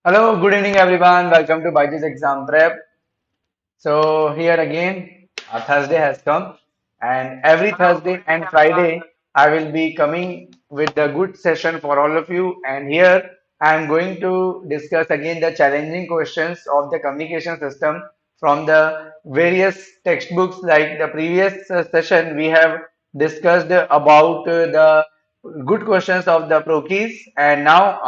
Hello, good evening everyone. Welcome to BYJU'S exam prep. So here again, Thursday has come, and every Thursday and Friday I will be coming with a good session for all of you. And here I am going to discuss again the challenging questions of the communication system from the various textbooks. Like the previous session, we have discussed about the good questions of the Prokis, and now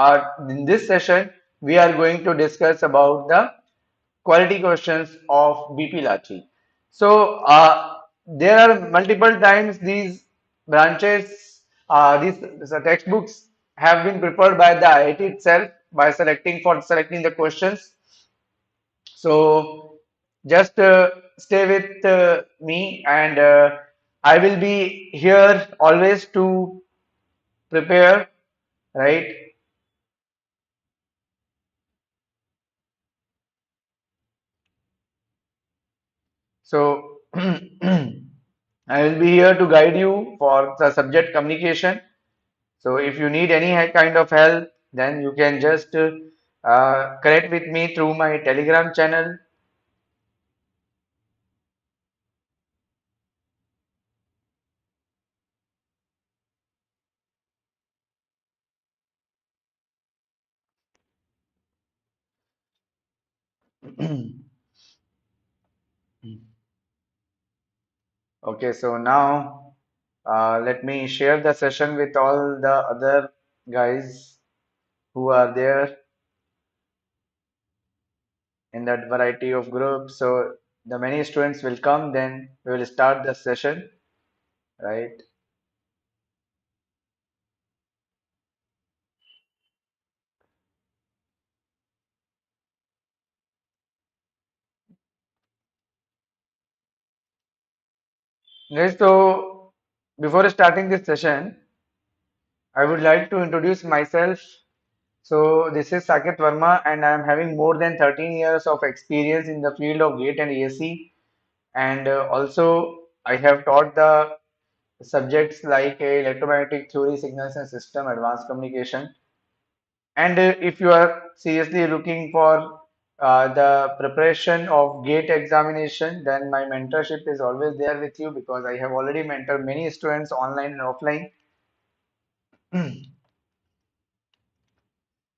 in this session we are going to discuss about the quality questions of BP Lathi. So there are multiple times these branches, these textbooks have been prepared by the IIT itself by selecting the questions. So just stay with me, and I will be here always to prepare, right? So I will be here to guide you for the subject communication. So if you need any kind of help, then you can just connect with me through my Telegram channel. Okay, so now let me share the session with all the other guys who are there in that variety of groups. So the many students will come, then we will start the session, right? Guys, so before starting this session, I would like to introduce myself. So this is Saket Verma, and I am having more than 13 years of experience in the field of gate and ASC, and also I have taught the subjects like electromagnetic theory, signals and system, advanced communication. And if you are seriously looking for the preparation of gate examination, then my mentorship is always there with you because I have already mentored many students online and offline.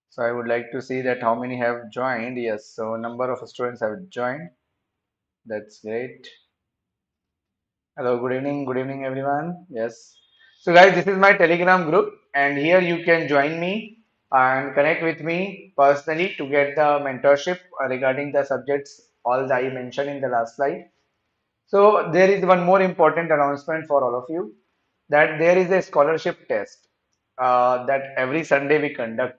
So I would like to see that how many have joined. Yes, so number of students have joined. That's great. Hello, good evening everyone. Yes. So guys, this is my Telegram group, and here you can join me and connect with me personally to get the mentorship regarding the subjects all that I mentioned in the last slide. So there is one more important announcement for all of you, that there is a scholarship test that every Sunday we conduct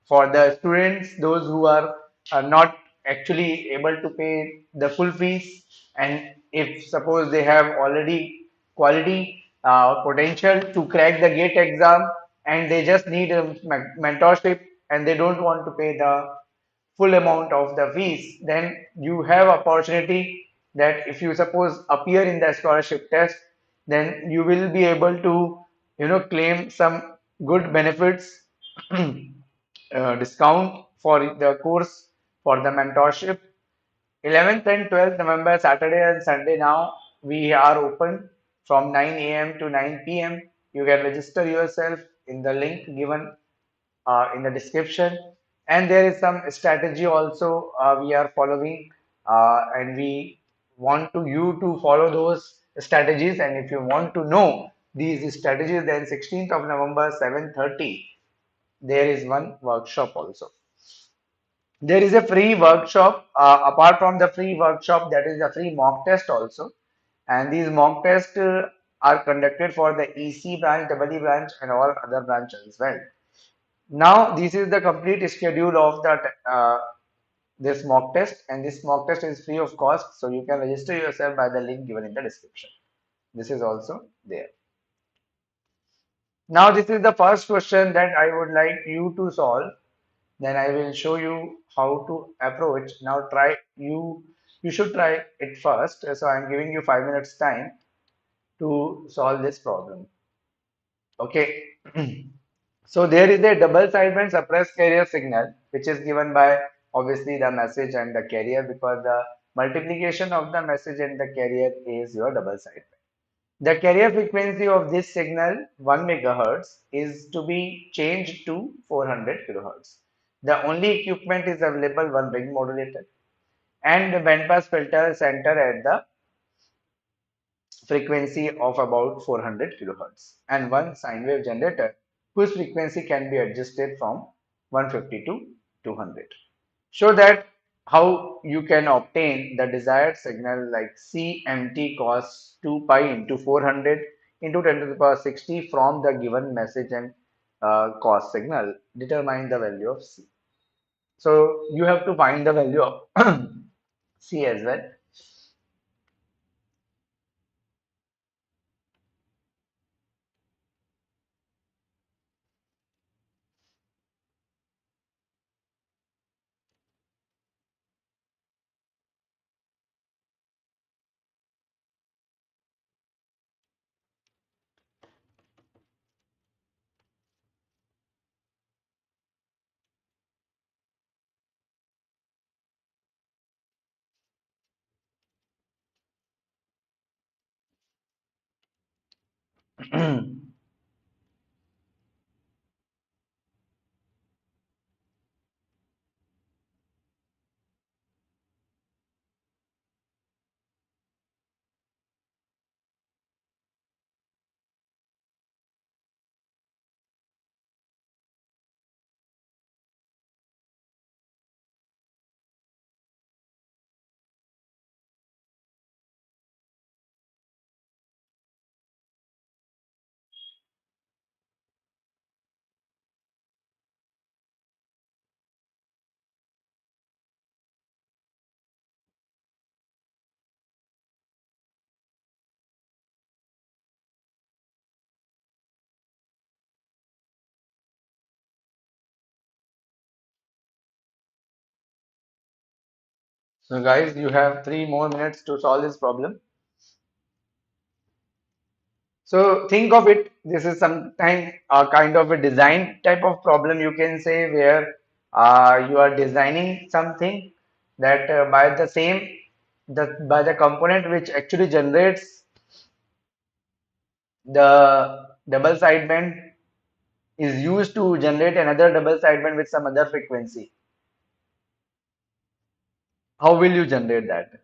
for the students, those who are not actually able to pay the full fees, and if suppose they have already quality potential to crack the gate exam, and they just need a mentorship, and they don't want to pay the full amount of the fees, then you have opportunity that if you suppose appear in the scholarship test, then you will be able to claim some good benefits, discount for the course for the mentorship. 11th and 12th November, Saturday and Sunday, now we are open from 9 a.m. to 9 p.m. You can register yourself in the link given in the description. And there is some strategy also we are following, and we want to you to follow those strategies. And if you want to know these strategies, then 16th of November, 7:30, there is one workshop also. There is a free workshop. Apart from the free workshop, that is a free mock test also. And these mock tests are conducted for the EC branch, EE branch, and all other branches as well. Now, this is the complete schedule of the this mock test, and this mock test is free of cost, so you can register yourself by the link given in the description. This is also there. Now, this is the first question that I would like you to solve. Then I will show you how to approach. Now, try you. You should try it first. So I'm giving you 5 minutes time to solve this problem. Okay. So there is a double sideband suppressed carrier signal which is given by obviously the message and the carrier, because the multiplication of the message and the carrier is your double sideband. The carrier frequency of this signal 1 megahertz is to be changed to 400 kilohertz. The only equipment is available, one ring modulator and the bandpass filter center at the frequency of about 400 kilohertz, and one sine wave generator whose frequency can be adjusted from 150 to 200. Show that how you can obtain the desired signal like CMT cos 2 pi into 400 into 10 to the power 60 from the given message and cos signal. Determine the value of C. So you have to find the value of C as well. So guys, you have 3 more minutes to solve this problem. So think of it, this is sometime a kind of a design type of problem you can say, where you are designing something that by the same by the component which actually generates the double sideband is used to generate another double sideband with some other frequency. How will you generate that?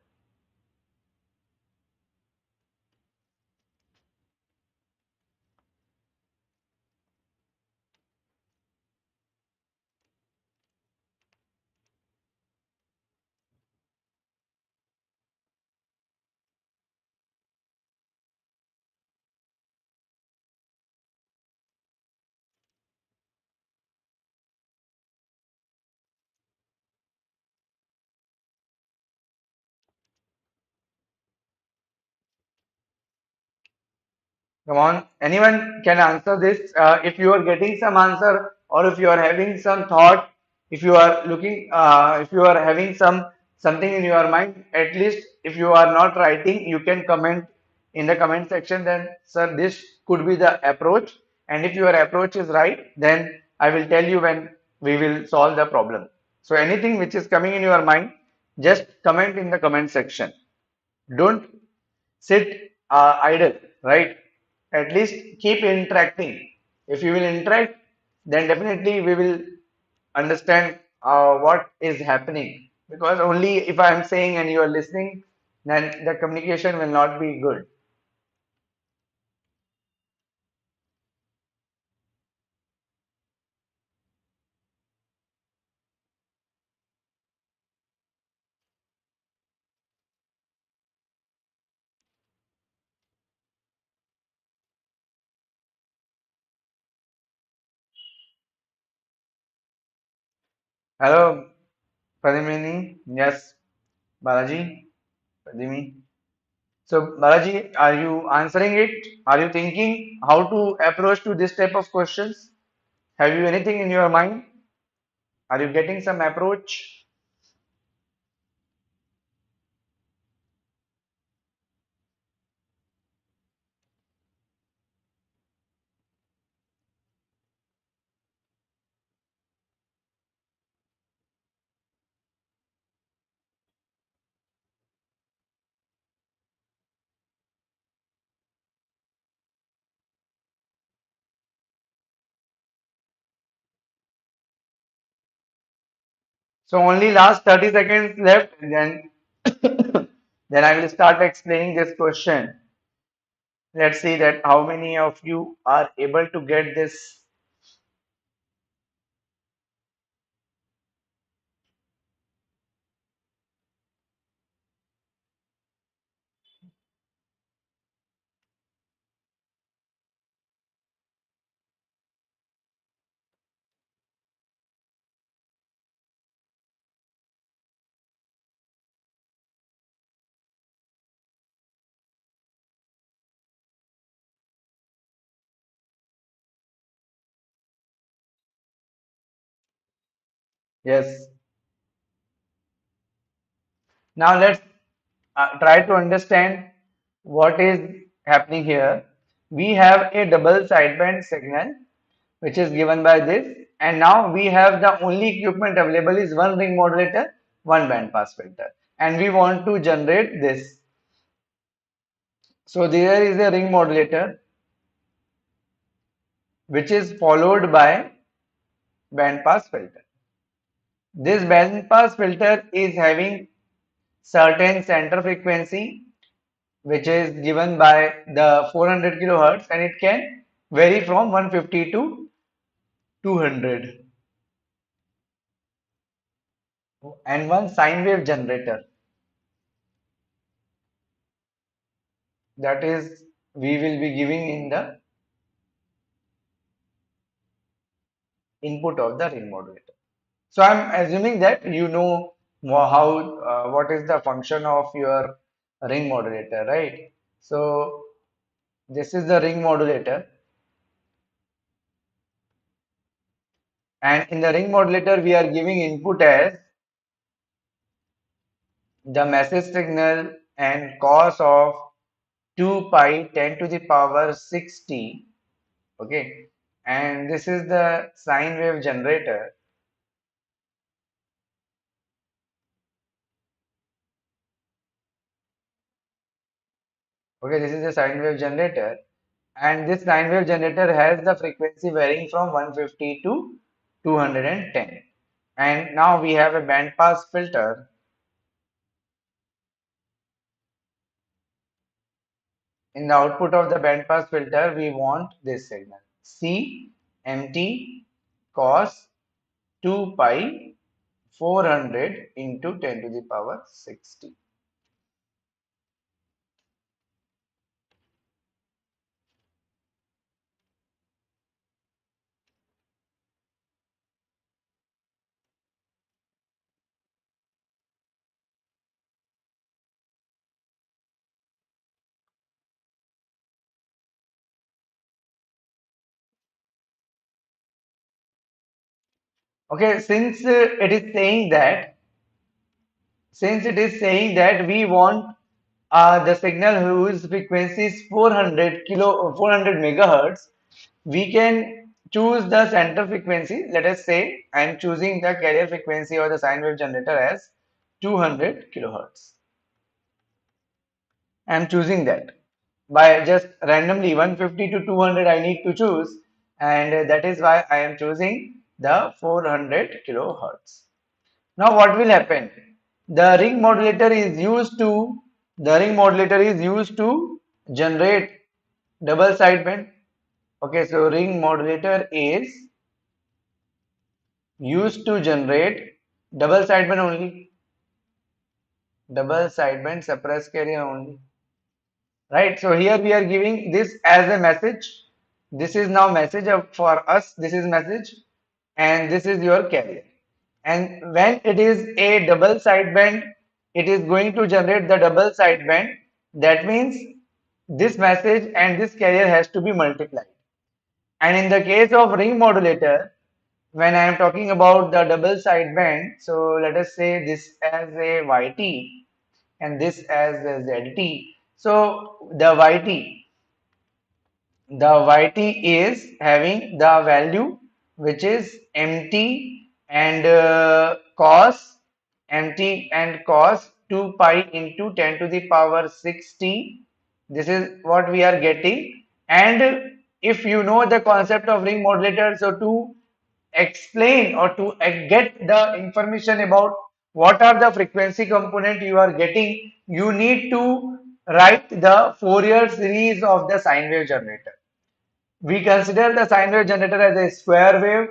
Come on, anyone can answer this. If you are getting some answer, or if you are having some thought, if you are looking, if you are having something in your mind, at least if you are not writing, you can comment in the comment section. Then, sir, this could be the approach, and if your approach is right, then I will tell you when we will solve the problem. So anything which is coming in your mind, just comment in the comment section. Don't sit idle, right? At least keep interacting. If you will interact, then definitely we will understand what is happening. Because only if I am saying and you are listening, then the communication will not be good. Hello, Padmini. Yes, Balaji, Padmi. So, Balaji, are you answering it? Are you thinking how to approach to this type of questions? Have you anything in your mind? Are you getting some approach? So only last 30 seconds left, and then then I will start explaining this question. Let's see that how many of you are able to get this. Yes. Now let's try to understand what is happening here. We have a double sideband signal which is given by this, and now we have the only equipment available is one ring modulator, one band pass filter, and we want to generate this. So there is a ring modulator which is followed by band pass filter. This band pass filter is having certain center frequency which is given by the 400 kilohertz, and it can vary from 150 to 200, and one sine wave generator, that is we will be giving in the input of the ring modulator. So I'm assuming that you know how what is the function of your ring modulator, right? So this is the ring modulator, and in the ring modulator we are giving input as the message signal and cos of 2 pi 10 to the power 60. Okay, and this is the sine wave generator. Okay, this is the sine wave generator, and this sine wave generator has the frequency varying from 150 to 210. And now we have a band pass filter. In the output of the band pass filter, we want this signal C mt cos 2 pi 400 into 10 to the power 60. Okay, since it is saying that we want the signal whose frequency is 400 megahertz, we can choose the center frequency. Let us say I am choosing the carrier frequency or the sine wave generator as 200 kilohertz. I am choosing that by just randomly 150 to 200 I need to choose, and that is why I am choosing the 400 kilohertz. Now what will happen? The ring modulator is used to generate double sideband. Okay, so ring modulator is used to generate double sideband only, double sideband suppressed carrier only. Right, so here we are giving this as a message. This is now message for us, this is message, and this is your carrier. And when it is a double sideband, it is going to generate the double sideband. That means this message and this carrier has to be multiplied. And in the case of ring modulator, when I am talking about the double sideband, so let us say this as a YT and this as a ZT. So the YT is having the value which is MT and cos 2 pi into 10 to the power 60. This is what we are getting. And if you know the concept of ring modulator, so explain or to get the information about what are the frequency component you are getting, you need to write the Fourier series of the sine wave generator. We consider the sine wave generator as a square wave.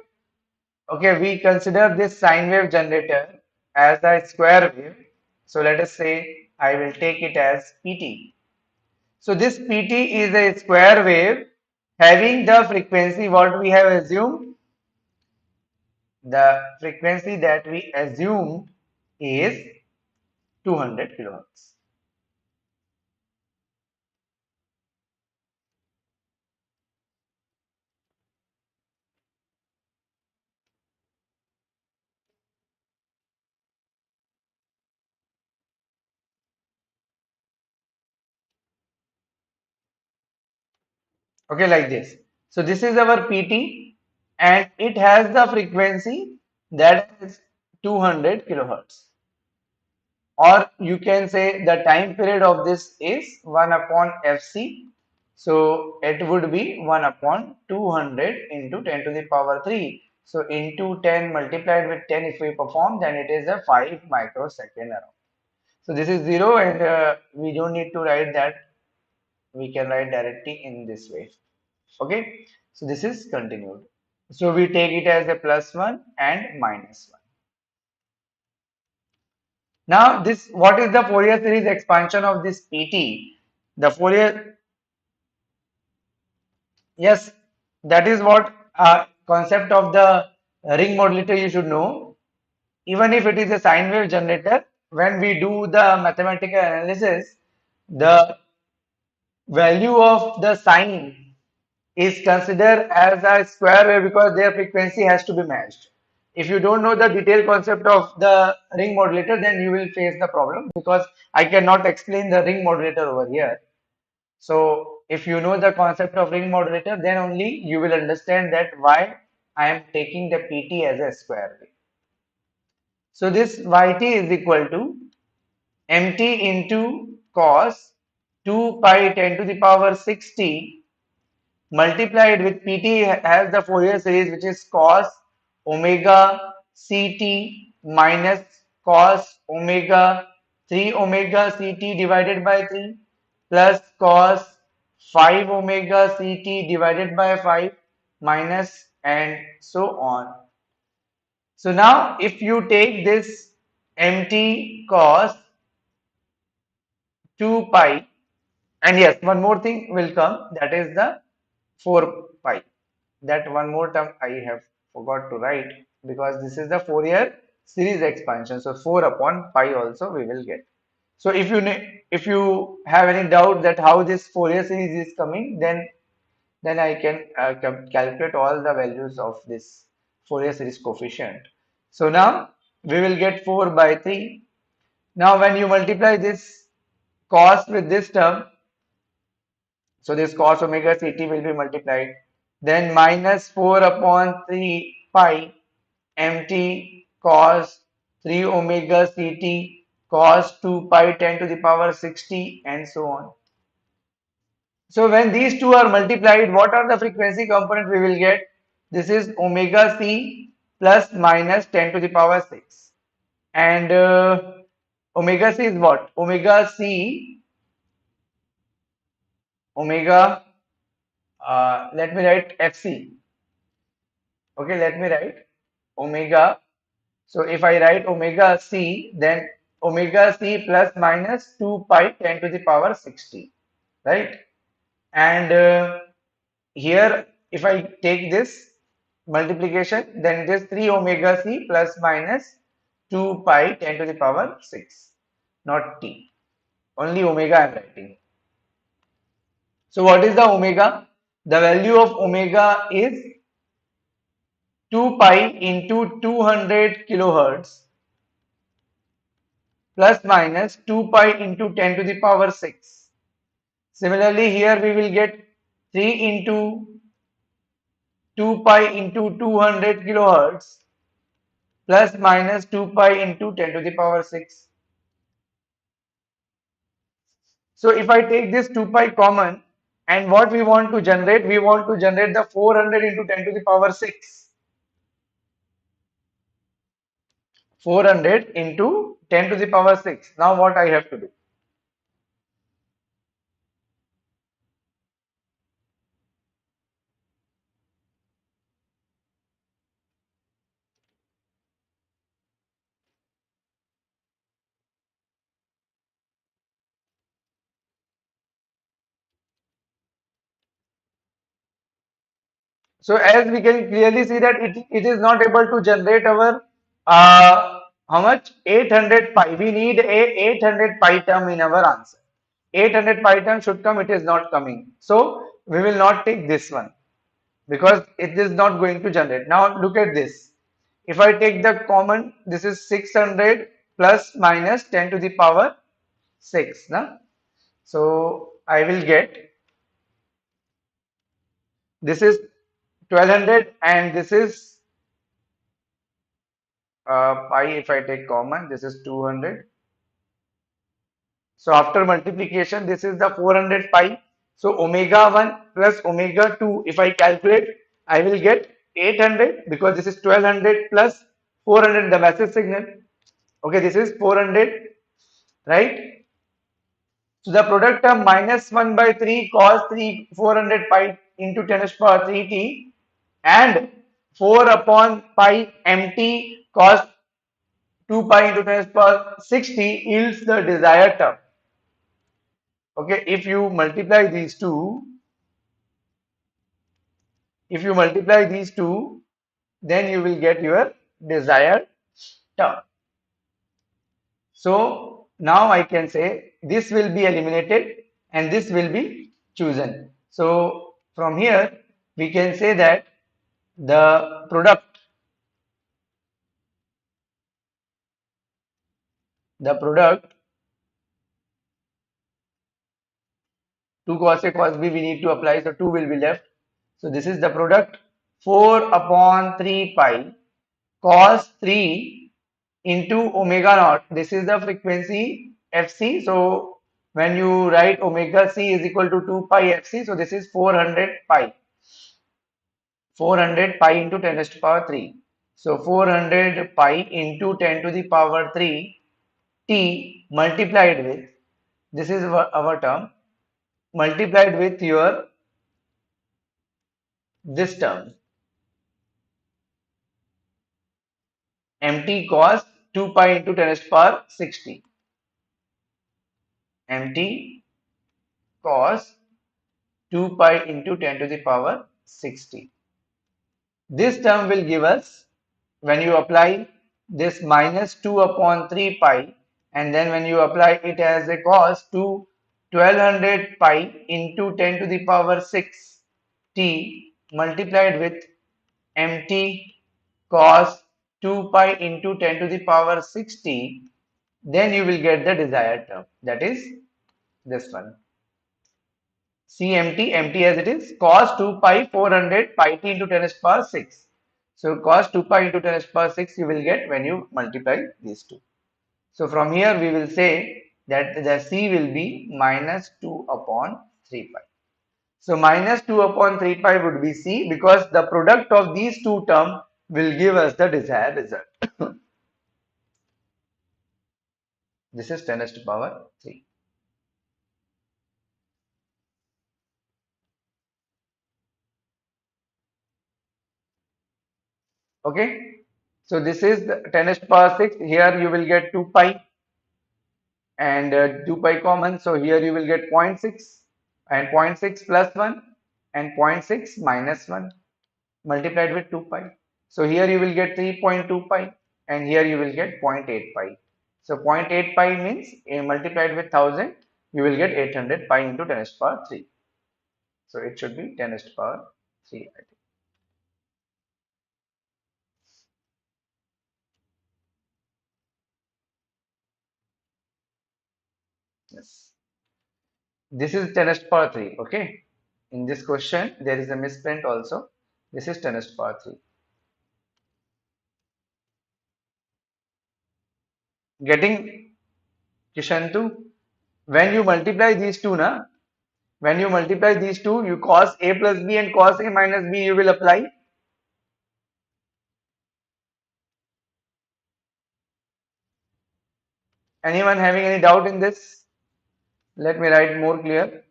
Okay, we consider this sine wave generator as a square wave. So let us say I will take it as PT. So this PT is a square wave having the frequency what we have assumed. The frequency that we assumed is 200 kilohertz. Okay, like this. So this is our PT and it has the frequency that is 200 kilohertz. Or you can say the time period of this is 1 upon Fc. So it would be 1 upon 200 into 10 to the power 3. So into 10 multiplied with 10 if we perform, then it is a 5 microsecond around. So this is 0 and we don't need to write that. We can write directly in this way. Okay. So this is continued. So we take it as a plus 1 and minus 1. Now this, what is the Fourier series expansion of this PT? The Fourier, yes, that is what concept of the ring modulator you should know. Even if it is a sine wave generator, when we do the mathematical analysis, the value of the sine is considered as a square wave because their frequency has to be matched. If you don't know the detailed concept of the ring modulator, then you will face the problem because I cannot explain the ring modulator over here. So if you know the concept of ring modulator, then only you will understand that why I am taking the PT as a square wave. So this Yt is equal to mt into cos 2 pi 10 to the power 60 multiplied with PT has the Fourier series which is cos omega Ct minus cos omega 3 omega Ct divided by 3 plus cos 5 omega Ct divided by 5 minus and so on. So now if you take this mt cos 2 pi, and yes, one more thing will come, that is the 4 pi. That one more term I have forgot to write because this is the Fourier series expansion. So 4 upon pi also we will get. So if you have any doubt that how this Fourier series is coming, then I can calculate all the values of this Fourier series coefficient. So now we will get 4 by 3. Now when you multiply this cos with this term, so this cos omega ct will be multiplied. Then minus 4 upon 3 pi mt cos 3 omega ct cos 2 pi 10 to the power 60 and so on. So when these two are multiplied, what are the frequency component we will get? This is omega c plus minus 10 to the power 6. And omega c is what? Omega, let me write fc. Okay, let me write omega. So if I write omega c, then omega c plus minus 2 pi 10 to the power 60, right? And here, if I take this multiplication, then it is 3 omega c plus minus 2 pi 10 to the power 6, not t. Only omega I am writing. So what is the omega? The value of omega is 2 pi into 200 kilohertz plus minus 2 pi into 10 to the power 6. Similarly, here we will get 3 into 2 pi into 200 kilohertz plus minus 2 pi into 10 to the power 6. So if I take this 2 pi common and what we want to generate the 400 into 10 to the power 6. 400 into 10 to the power 6. Now what I have to do? So as we can clearly see that it is not able to generate our how much 800 pi. We need a 800 pi term in our answer. 800 pi term should come. It is not coming. So we will not take this one because it is not going to generate. Now look at this. If I take the common, this is 600 plus minus 10 to the power 6. Na? So I will get this is 1200 and this is pi. If I take common, this is 200. So after multiplication, this is the 400 pi. So omega 1 plus omega 2, if I calculate, I will get 800 because this is 1200 plus 400, the message signal. Okay, this is 400, right? So the product of minus 1 by 3 cos 3 400 pi into 10 to the power 3t and 4 upon pi mt cos 2 pi into 10 to the power 60 yields the desired term. Okay, if you multiply these two, then you will get your desired term. So now I can say this will be eliminated and this will be chosen. So from here we can say that the product 2 cos A cos B we need to apply, so 2 will be left. So this is the product 4 upon 3 pi cos 3 into omega naught. This is the frequency Fc. So when you write omega c is equal to 2 pi Fc, so this is 400 pi. 400 pi into 10 to the power 3. So 400 pi into 10 to the power 3 t multiplied with, this is our term, multiplied with your this term mt cos 2 pi into 10 to the power 60. Mt cos 2 pi into 10 to the power 60. This term will give us, when you apply this minus 2 upon 3 pi, and then when you apply it as a cos to 1200 pi into 10 to the power 6 t multiplied with mt cos 2 pi into 10 to the power 60, then you will get the desired term, that is this one. CMT as it is cos 2 pi 400 pi t into 10 to the power 6. So cos 2 pi into 10 to the power 6 you will get when you multiply these two. So from here we will say that the C will be minus 2 upon 3 pi. So minus 2 upon 3 pi would be C because the product of these two terms will give us the desired result. This is 10 to the power 3. Okay. So this is the 10 to the power 6. Here you will get 2 pi and 2 pi common. So here you will get zero point 0.6 and zero point 0.6 plus 1 and zero point 0.6 minus 1 multiplied with 2 pi. So here you will get 3.2 pi and here you will get zero point 0.8 pi. So zero point 0.8 pi means multiplied with 1000 you will get 800 pi into 10 to the power 3. So it should be 10 to the power 3 I think. Yes. This is 10 to the power 3. Okay. In this question there is a misprint also. This is 10 to the power 3. Getting Kishantu, when you multiply these two, na, when you multiply these two, you cos A plus B and cos A minus B you will apply. Anyone having any doubt in this? Let me write more clear.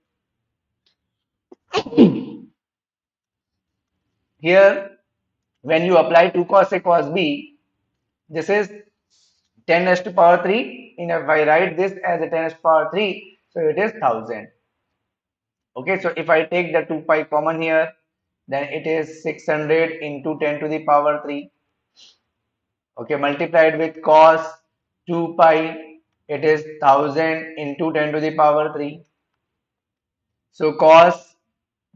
Here, when you apply 2 cos A cos B, this is 10 raised to power 3. And if I write this as a 10 raised to power 3, so it is 1000. Okay, so if I take the 2 pi common here, then it is 600 into 10 to the power 3. Okay, multiplied with cos 2 pi, it is 1000 into 10 to the power 3. So cos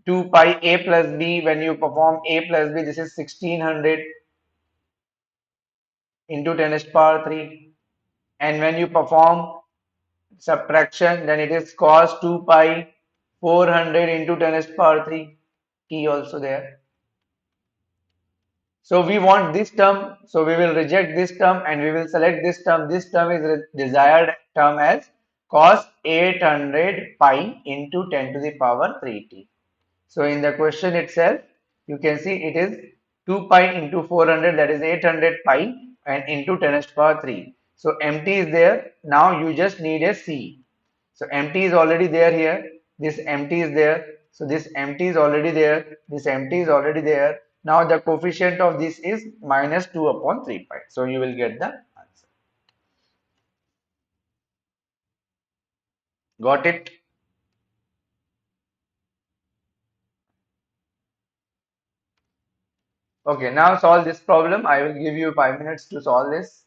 2 pi a plus b, when you perform a plus b, this is 1600 into 10 to the power 3. And when you perform subtraction, then it is cos 2 pi 400 into 10 to the power 3. T also there. So we want this term, so we will reject this term and we will select this term. This term is desired term as cos 800 pi into 10 to the power 3t. So in the question itself, you can see it is 2 pi into 400, that is 800 pi, and into 10 to the power 3. So empty is there. Now you just need a c. So empty is already there here. This empty is there. So this empty is already there. This empty is already there. Now the coefficient of this is minus 2 upon 3 pi. So you will get the answer. Got it? Okay, now solve this problem. I will give you 5 minutes to solve this.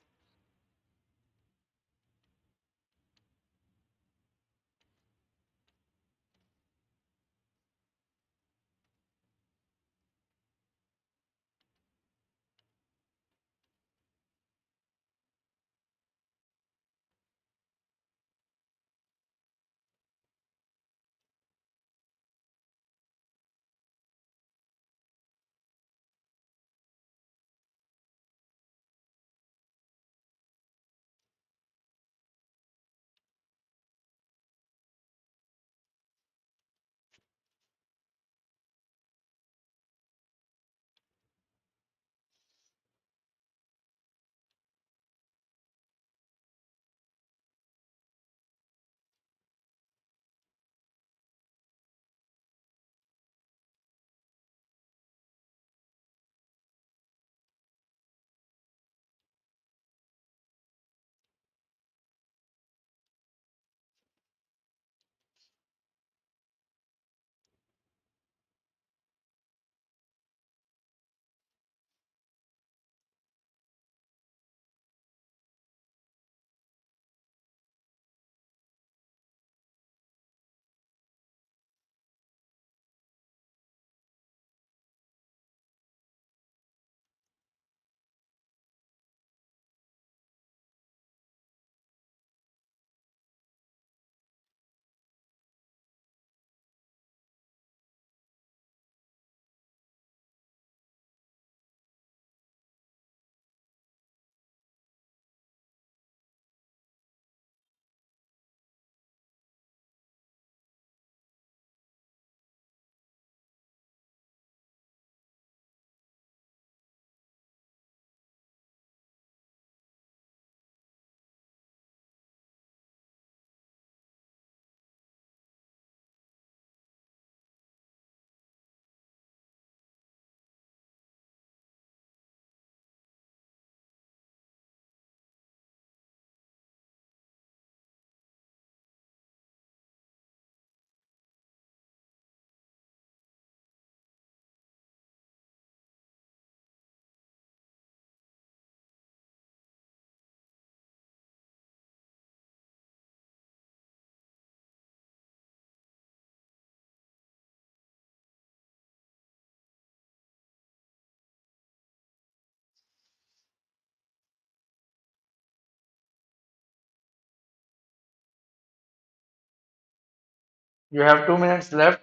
You have 2 minutes left.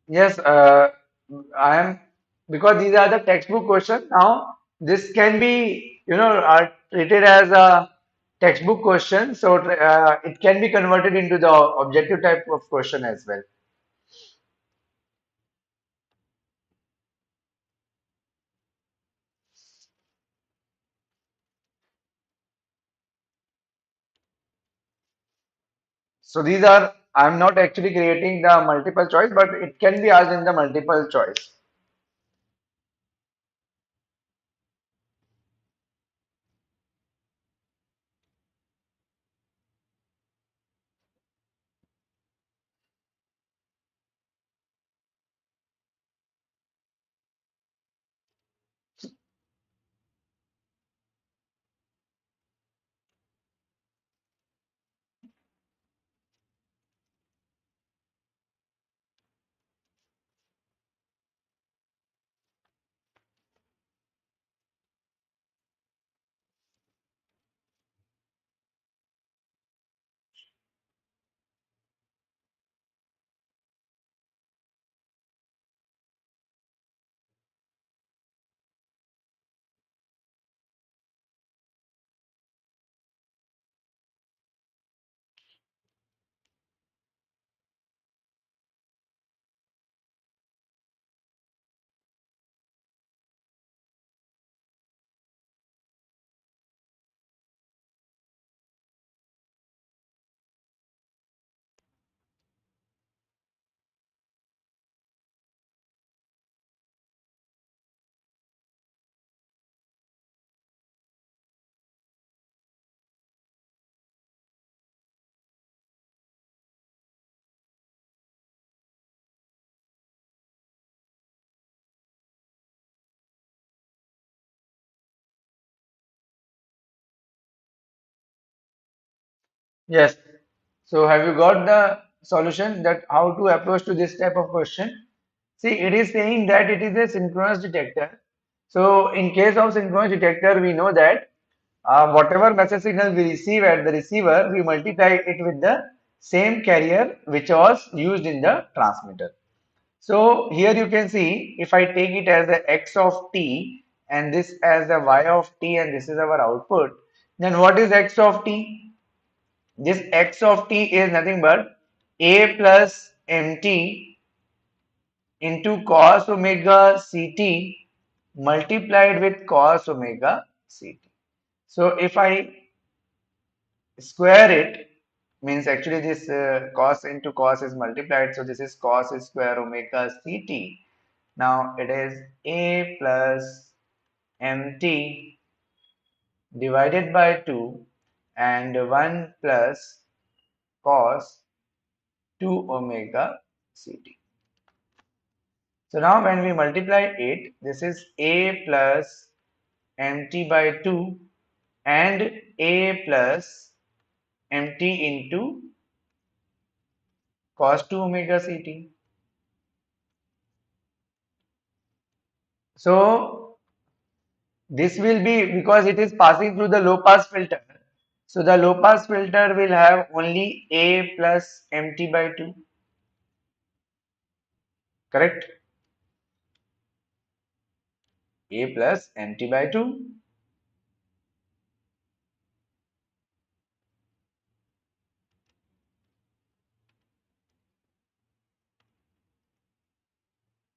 Yes, I am, because these are the textbook questions. Now, this can be, treated as a textbook question. So, it can be converted into the objective type of question as well. So these are, I'm not actually creating the multiple choice, but it can be asked in the multiple choice. Yes. So have you got the solution that how to approach to this type of question? See, it is saying that it is a synchronous detector. So in case of synchronous detector, we know that whatever message signal we receive at the receiver, we multiply it with the same carrier which was used in the transmitter. So here you can see if I take it as the x of t and this as the y of t and this is our output, then what is x of t? This x of t is nothing but a plus mt into cos omega ct multiplied with cos omega ct. So if I square it, means actually this cos into cos is multiplied, so this is cos square omega ct. Now it is a plus mt divided by 2 and 1 plus cos 2 omega ct. So now when we multiply it, this is a plus mt by 2 and a plus mt into cos 2 omega ct. So this will be because it is passing through the low pass filter. So the low pass filter will have only a plus mt by 2, correct? A plus mt by 2.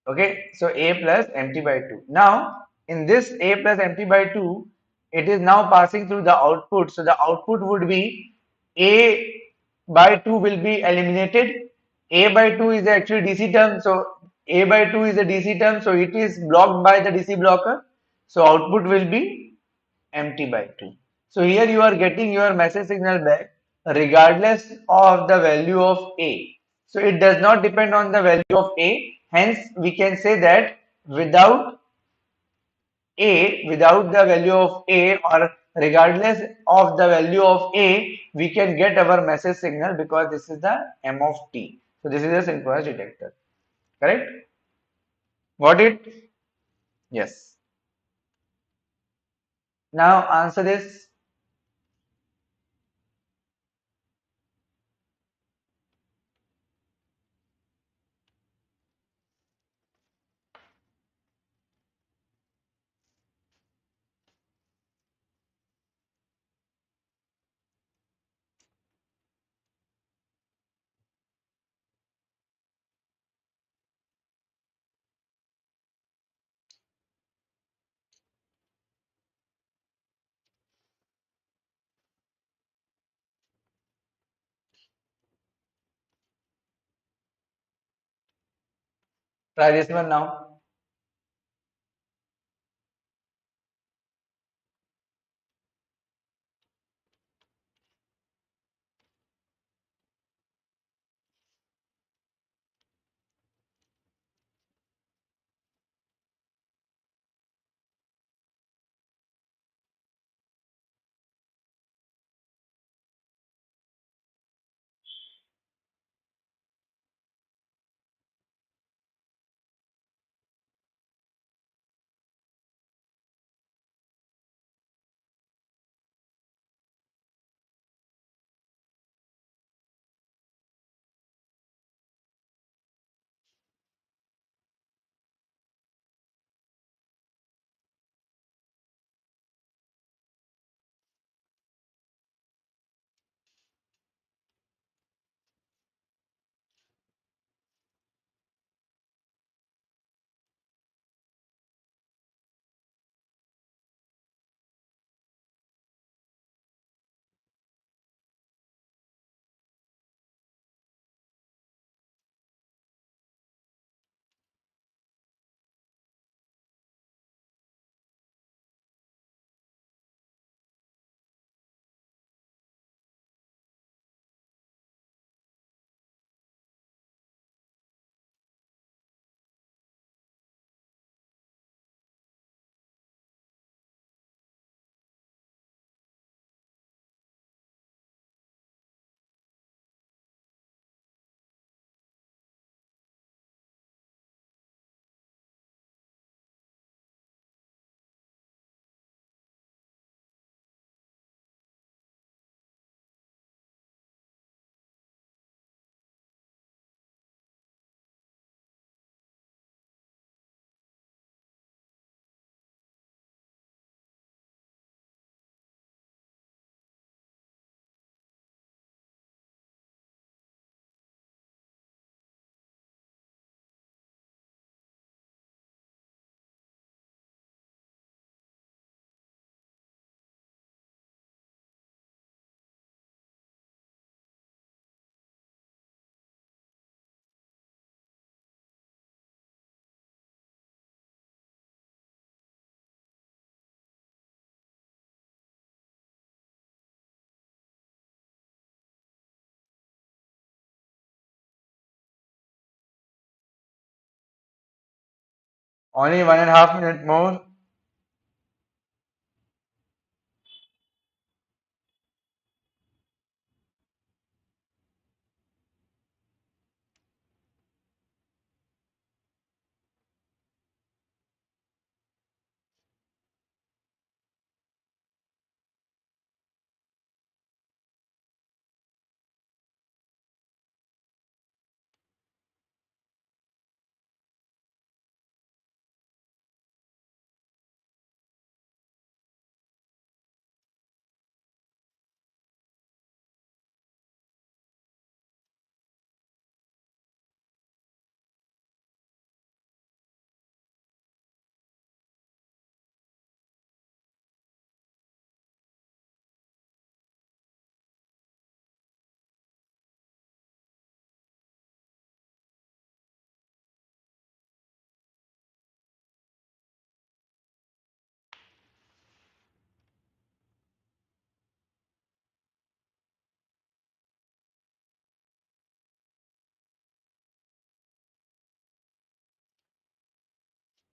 Okay, so a plus mt by 2. Now, in this a plus mt by 2, it is now passing through the output. So, the output would be a by 2 will be eliminated. A by 2 is actually DC term. So, a by 2 is a DC term. So, it is blocked by the DC blocker. So, output will be mt by 2. So, here you are getting your message signal back regardless of the value of A. So it does not depend on the value of A. Hence, we can say that without without the value of A or regardless of the value of A, we can get our message signal because this is the M of T. So this is a synchronous detector. Correct? Got it? Yes. Now answer this. Try this one now. Only 1.5 minute more.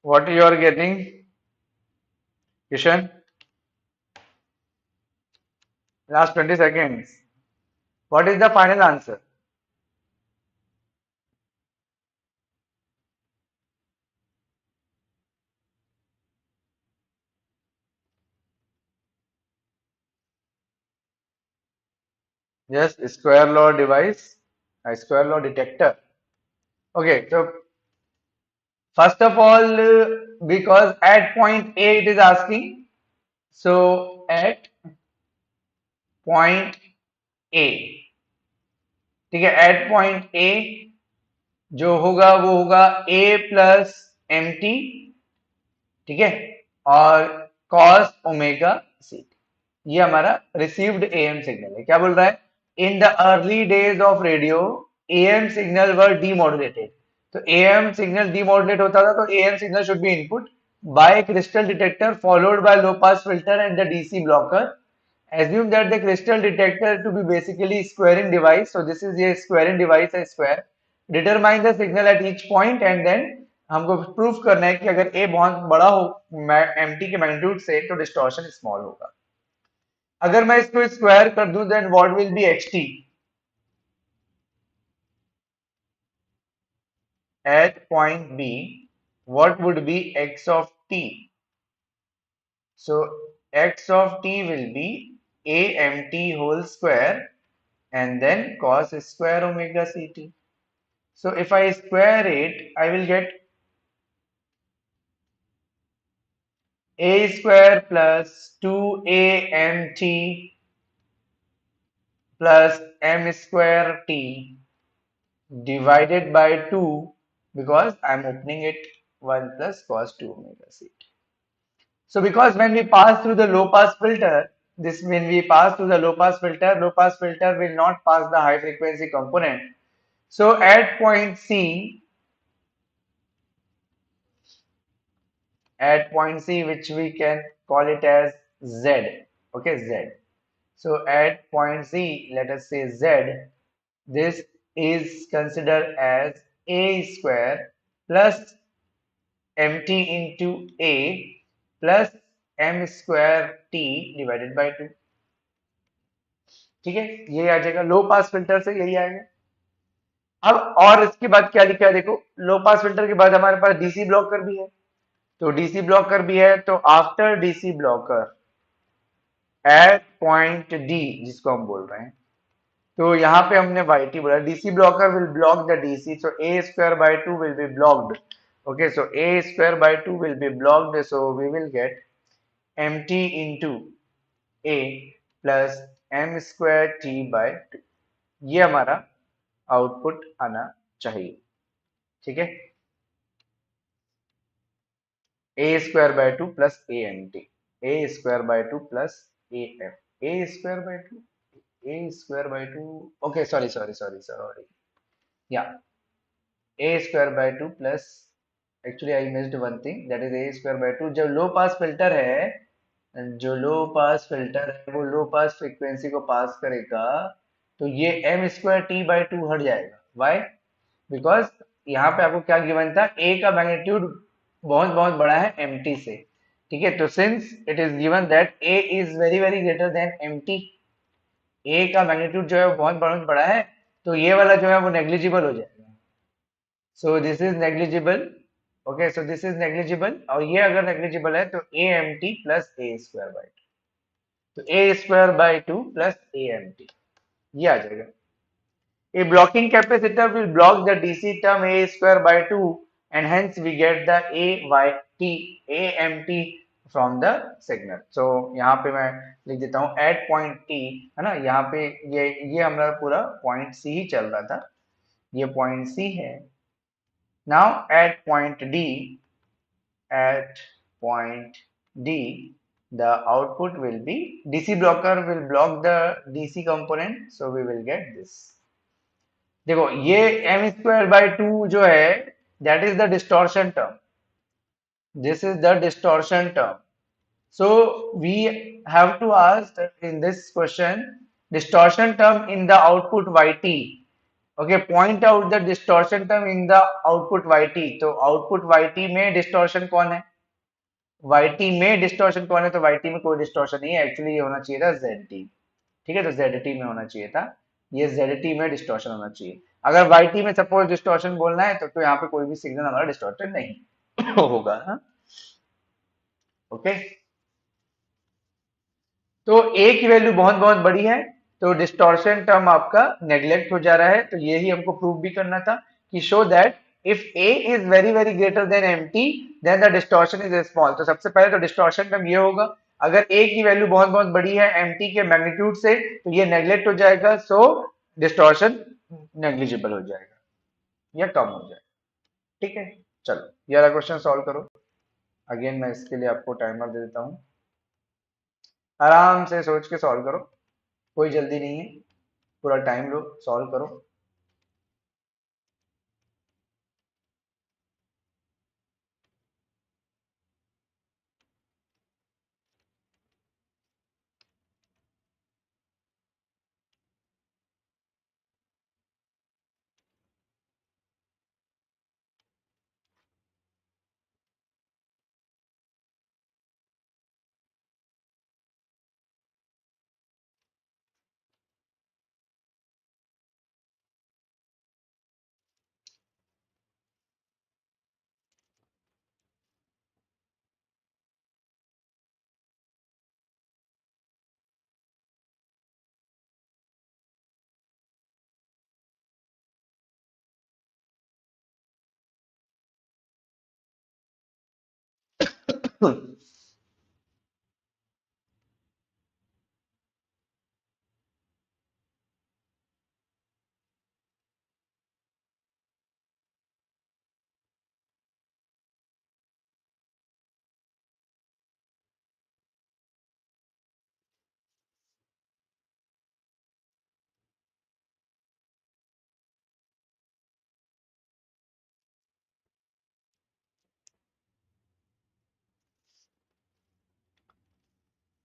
What you are getting, Kishan? Last 20 seconds. What is the final answer? Yes, square law device, a square law detector. Okay, so first of all, because at point A it is asking, so at point A, ठीक है, at point A जो होगा वो होगा A plus M T, ठीक है, और cos omega C, ये हमारा रिसीव्ड एएम सिग्नल है। क्या बोल रहा है? In the early days of radio AM signal were demodulated, तो एएम सिग्नल डीमॉड्यूलेट होता था, तो AM signal should be input by crystal detector followed by low pass filter and the DC blocker. Assume that the crystal detector to be basically squaring device. So this is a squaring device, a square. Determine the signal at each point and then हमको proof करना है कि अगर A बहुत बड़ा हो MT के magnitude से तो डिस्टॉर्शन स्मॉल होगा. अगर मैं इसको स्क्वायर कर दूं then what will be XT at point B. What would be X of T? So X of T will be AMT whole square and then cos square omega CT. So if I square it, I will get A square plus 2AMT plus M square T divided by 2 because I'm opening it 1 plus cos 2 omega CT. So because when we pass through the low pass filter, this when we pass through the low pass filter will not pass the high frequency component. So at point C, which we can call it as Z, okay, Z. So at point C, let us say Z, this is considered as A square plus MT into A plus M square T divided by 2. ठीक है, ये आ जाएगा लो pass filter से, यही आएगा. अब और इसके बाद क्या लिखा है देखो, लो पास फिल्टर के बाद हमारे पास डीसी ब्लॉकर भी है. तो डीसी ब्लॉकर भी है, तो after DC blocker at point D जिसको हम बोल रहे हैं, तो यहाँ पे हमने वाई टी बोला. DC blocker will block the DC, so A square by 2 will be blocked. Okay, so A square by 2 will be blocked, so we will get M T into A plus M square T by 2. ये हमारा output आना चाहिए. ठीक है, A square by 2 plus A M T, A square by 2 plus A M, A square by 2, a square by 2. Okay, sorry. Yeah, a square by 2 plus, actually I missed one thing, that is a square by 2. जब लो pass filter है, जो लो pass filter है वो लो पास frequency को पास करेगा, तो ये m square T by 2 हट जाएगा. वाई? बिकॉज यहाँ पे आपको क्या गिवन था, a का मैग्नीट्यूड बहुत बहुत बड़ा है mt से. ठीक है, तो since it is given that a is very very greater then mt, ए का मैग्नीट्यूड जो है वो बहुत बहुत बड़ा है, तो ये वाला जो है वो नेग्लिजिबल हो जाएगा. So this is negligible. Okay, so this is negligible, और ये अगर नेग्लिजिबल है तो a M t plus a square by 2, तो a square by 2 plus A M t, ये आ जाएगा. A blocking capacitor will block the DC term A square by 2 and hence we get the AYT, AMT from the signal. So यहाँ पे मैं लिख देता हूँ at point T, है ना, यहाँ पे ये हमारा पूरा point C ही चल रहा था, ये point C है. Now at point D, the output will be, DC blocker will block the DC component, so we will get this. देखो ये एम स्क्वायर बाई 2 जो है that is the distortion term, this is the distortion term. So we have to ask in this question distortion term in the output Y T. Okay, point out the distortion term in the output Y T. तो output Y T में distortion कौन है, Y T में distortion कौन है, तो Y T में कोई डिस्टॉर्शन नहीं है, एक्चुअली ये होना चाहिए था जेड टी. ठीक है, तो जेड में होना चाहिए था, ये जेड में डिस्टॉर्शन होना चाहिए. अगर वाई में सपोज डिस्टॉर्शन बोलना है तो यहाँ पे कोई भी सिग्नल हमारा डिस्टॉर्टेड नहीं होगा. हाँ, ओके. तो ए की वैल्यू बहुत बहुत बड़ी है, तो डिस्टॉर्शन टर्म आपका नेग्लेक्ट हो जा रहा है. तो यही हमको प्रूव भी करना था कि show that if A is very very greater than M T then the distortion is small. तो सबसे पहले तो डिस्टॉर्शन टर्म ये होगा, अगर ए की वैल्यू बहुत बहुत बड़ी है एम टी के मैग्नीट्यूड से तो ये नेग्लेक्ट हो जाएगा, सो डिस्टॉर्शन नेग्लिजिबल हो जाएगा या कम हो जाएगा. ठीक है, चलो ये वाला क्वेश्चन सॉल्व करो. अगेन मैं इसके लिए आपको टाइमर दे देता हूँ, आराम से सोच के सॉल्व करो, कोई जल्दी नहीं है, पूरा टाइम लो, सॉल्व करो.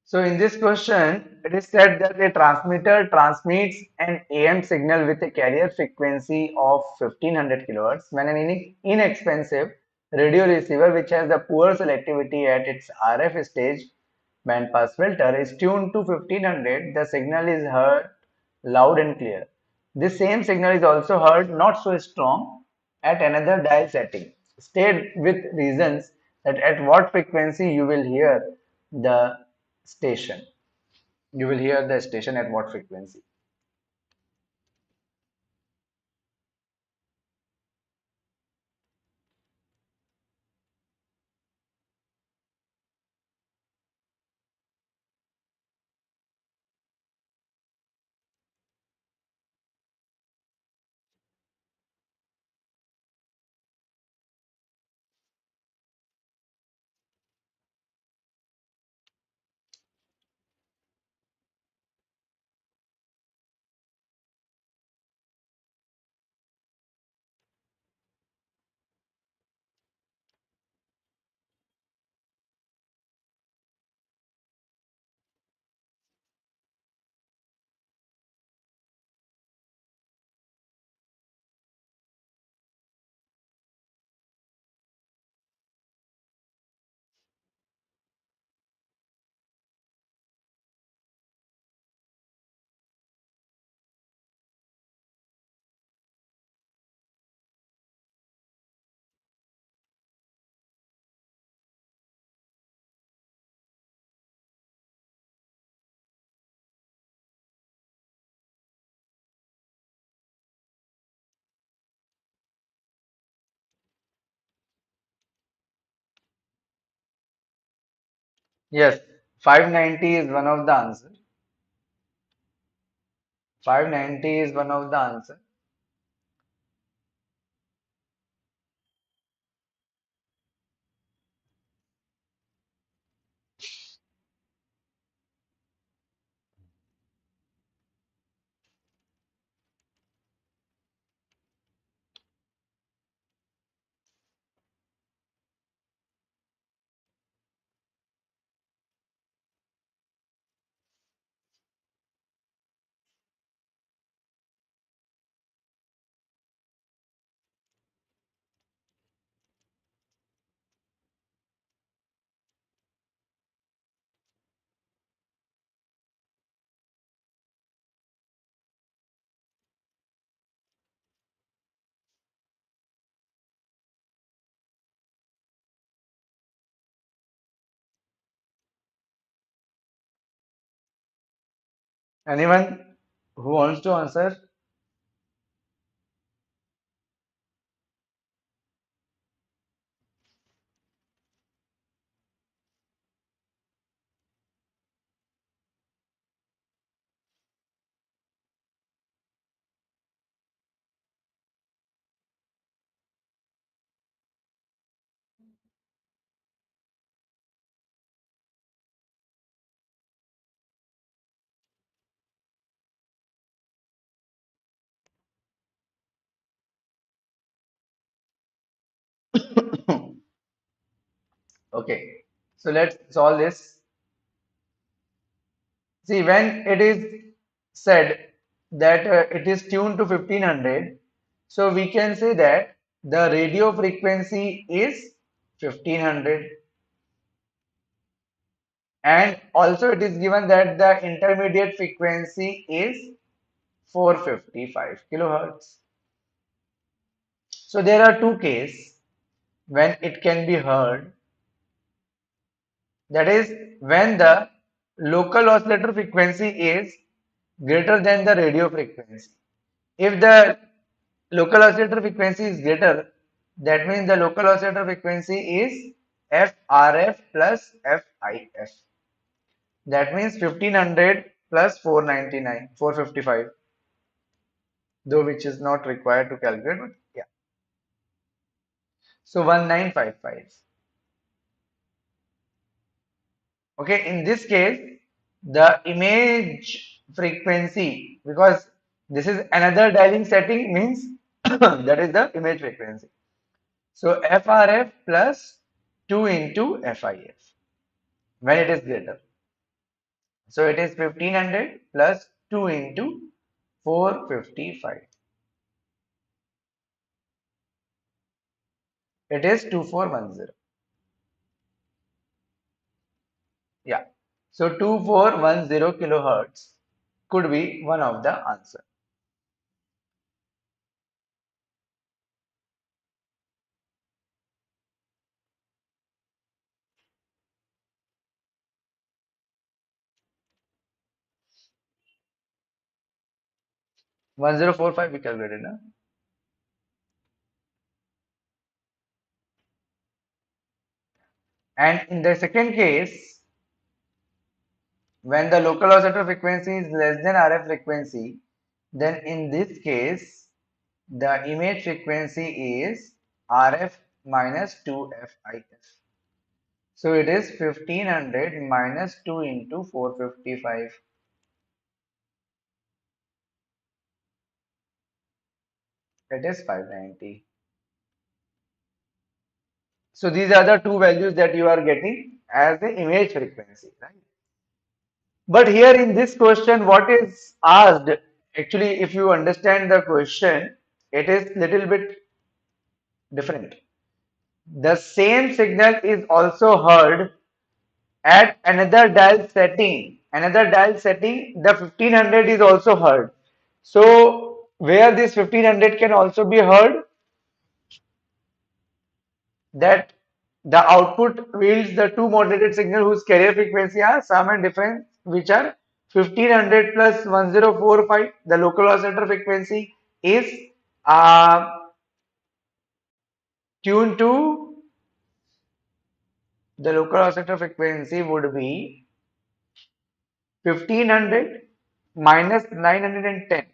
So in this question, it is said that a transmitter transmits an AM signal with a carrier frequency of 1500 kilohertz when an inexpensive radio receiver which has the poor selectivity at its RF stage bandpass filter is tuned to 1500. The signal is heard loud and clear. This same signal is also heard not so strong at another dial setting. State with reasons that at what frequency you will hear the station. You will hear the station at what frequency. Yes, 590 is one of the answer. 590 is one of the answer. Anyone who wants to answer? Okay, so let's solve this. See, when it is said that it is tuned to 1500, so we can say that the radio frequency is 1500, and also it is given that the intermediate frequency is 455 kilohertz. So there are two cases when it can be heard. That is when the local oscillator frequency is greater than the radio frequency. If the local oscillator frequency is greater, that means the local oscillator frequency is FRF plus FIF. That means 1500 plus 499, 455, though which is not required to calculate, but yeah. So 1955. Okay, in this case, the image frequency, because this is another dialing setting, means that is the image frequency. So FRF plus 2 into FIF when it is greater. So it is 1500 plus 2 into 455. It is 2410. Yeah. So 2410 kilohertz could be one of the answer. 1045 we calculated, na? And in the second case, when the local oscillator frequency is less than RF frequency, then in this case, the image frequency is RF minus 2FIF. So it is 1500 minus 2 into 455. It is 590. So these are the two values that you are getting as the image frequency, right? But here in this question, what is asked, actually, if you understand the question, it is little bit different. The same signal is also heard at another dial setting. Another dial setting, the 1500 is also heard. So where this 1500 can also be heard, that the output yields the two modulated signal whose carrier frequency are sum and difference, which are 1500 plus 1045. The local oscillator frequency is uh, tuned to, the local oscillator frequency would be 1500 minus 910,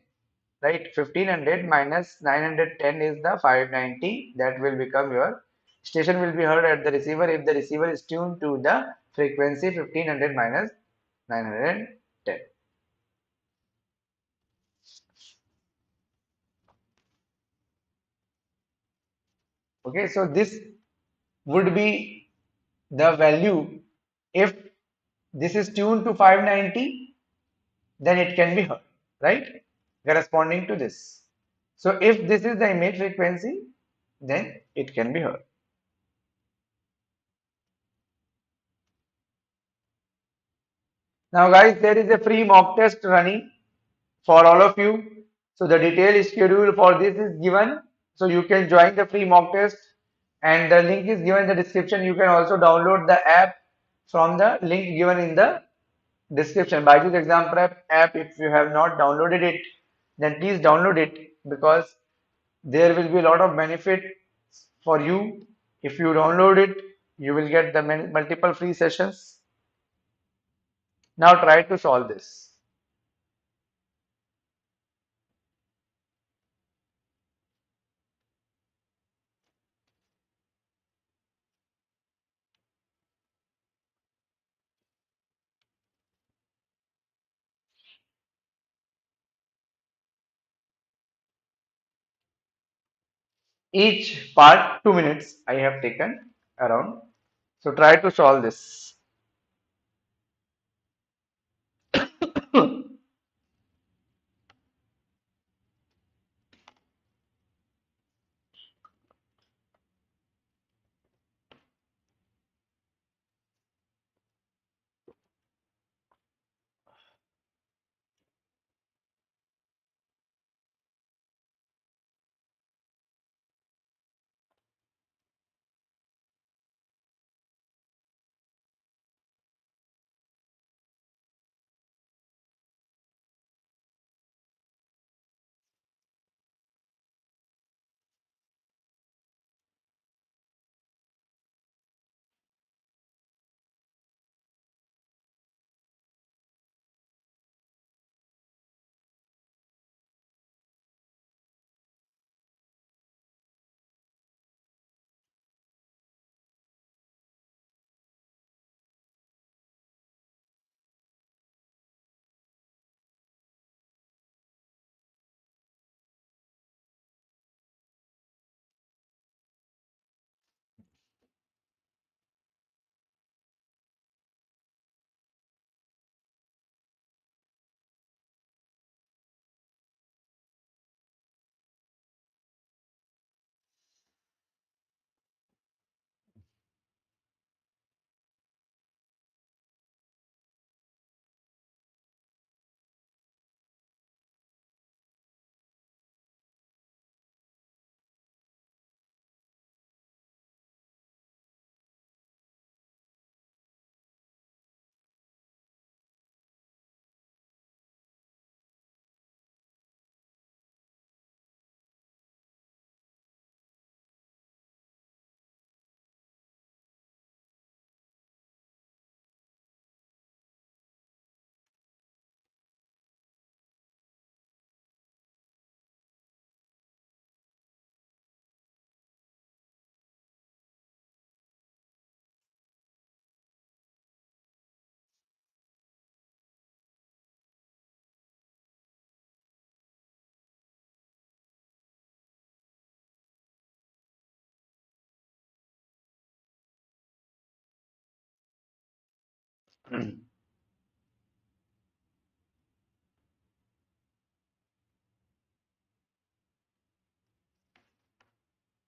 right? 1500 minus 910 is the 590. That will become your station will be heard at the receiver if the receiver is tuned to the frequency 1500 minus 910. Okay, so this would be the value. If this is tuned to 590, then it can be heard, right? Corresponding to this. So if this is the image frequency, then it can be heard. Now guys, there is a free mock test running for all of you. So the detailed schedule for this is given. So you can join the free mock test and the link is given in the description. You can also download the app from the link given in the description. BYJU'S exam prep app, if you have not downloaded it, then please download it, because there will be a lot of benefit for you. If you download it, you will get the multiple free sessions. Now try to solve this. Each part 2 minutes I have taken around. So try to solve this.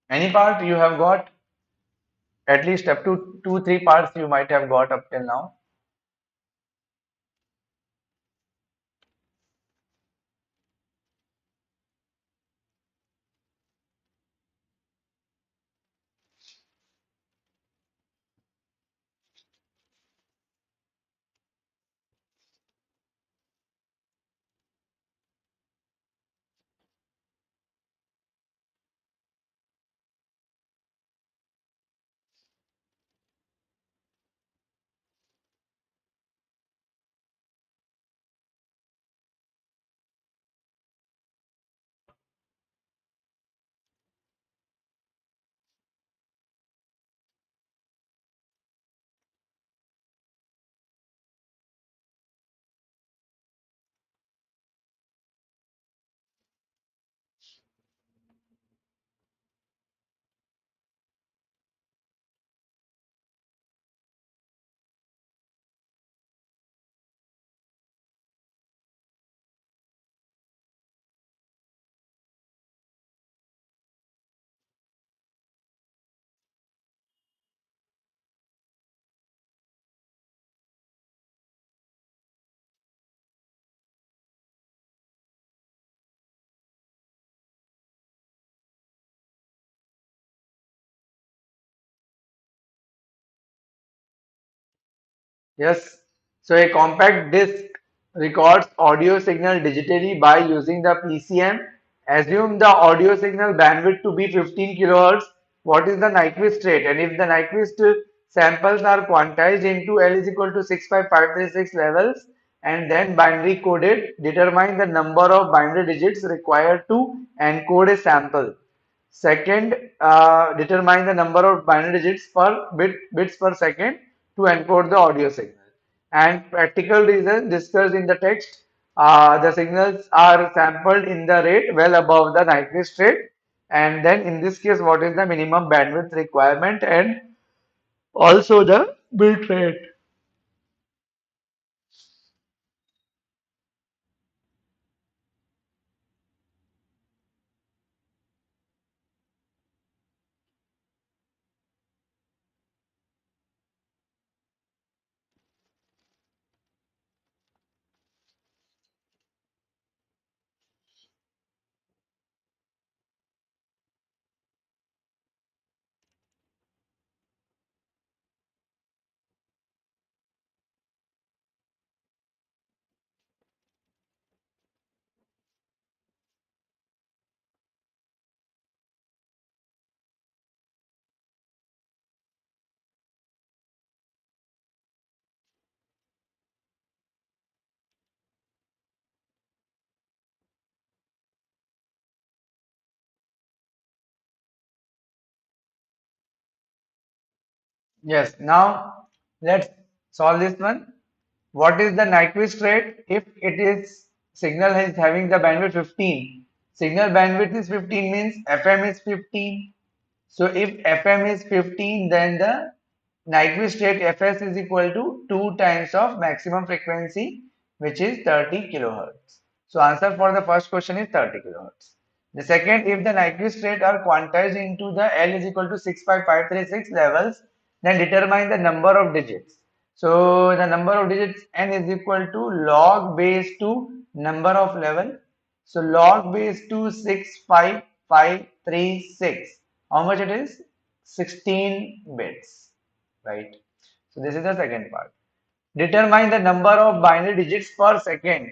Any part you have got? At least up to two, three parts you might have got up till now. Yes. So a compact disc records audio signal digitally by using the PCM. Assume the audio signal bandwidth to be 15 kilohertz. What is the Nyquist rate? And if the Nyquist samples are quantized into L is equal to 65536 levels and then binary coded, determine the number of binary digits required to encode a sample. Second, determine the number of binary digits per bits per second to encode the audio signal. And practical reason discussed in the text, the signals are sampled in the rate well above the Nyquist rate. And then in this case, what is the minimum bandwidth requirement and also the bit rate. Yes, now let's solve this one. What is the Nyquist rate if it is signal is having the bandwidth 15? Signal bandwidth is 15 means FM is 15. So if FM is 15, then the Nyquist rate Fs is equal to 2 times of maximum frequency, which is 30 kilohertz. So answer for the first question is 30 kilohertz. The second, if the Nyquist rate are quantized into the L is equal to 65536 levels, then determine the number of digits. So the number of digits n is equal to log base to number of level. So log base to 65536. How much it is? 16 bits, right? So this is the second part. Determine the number of binary digits per second.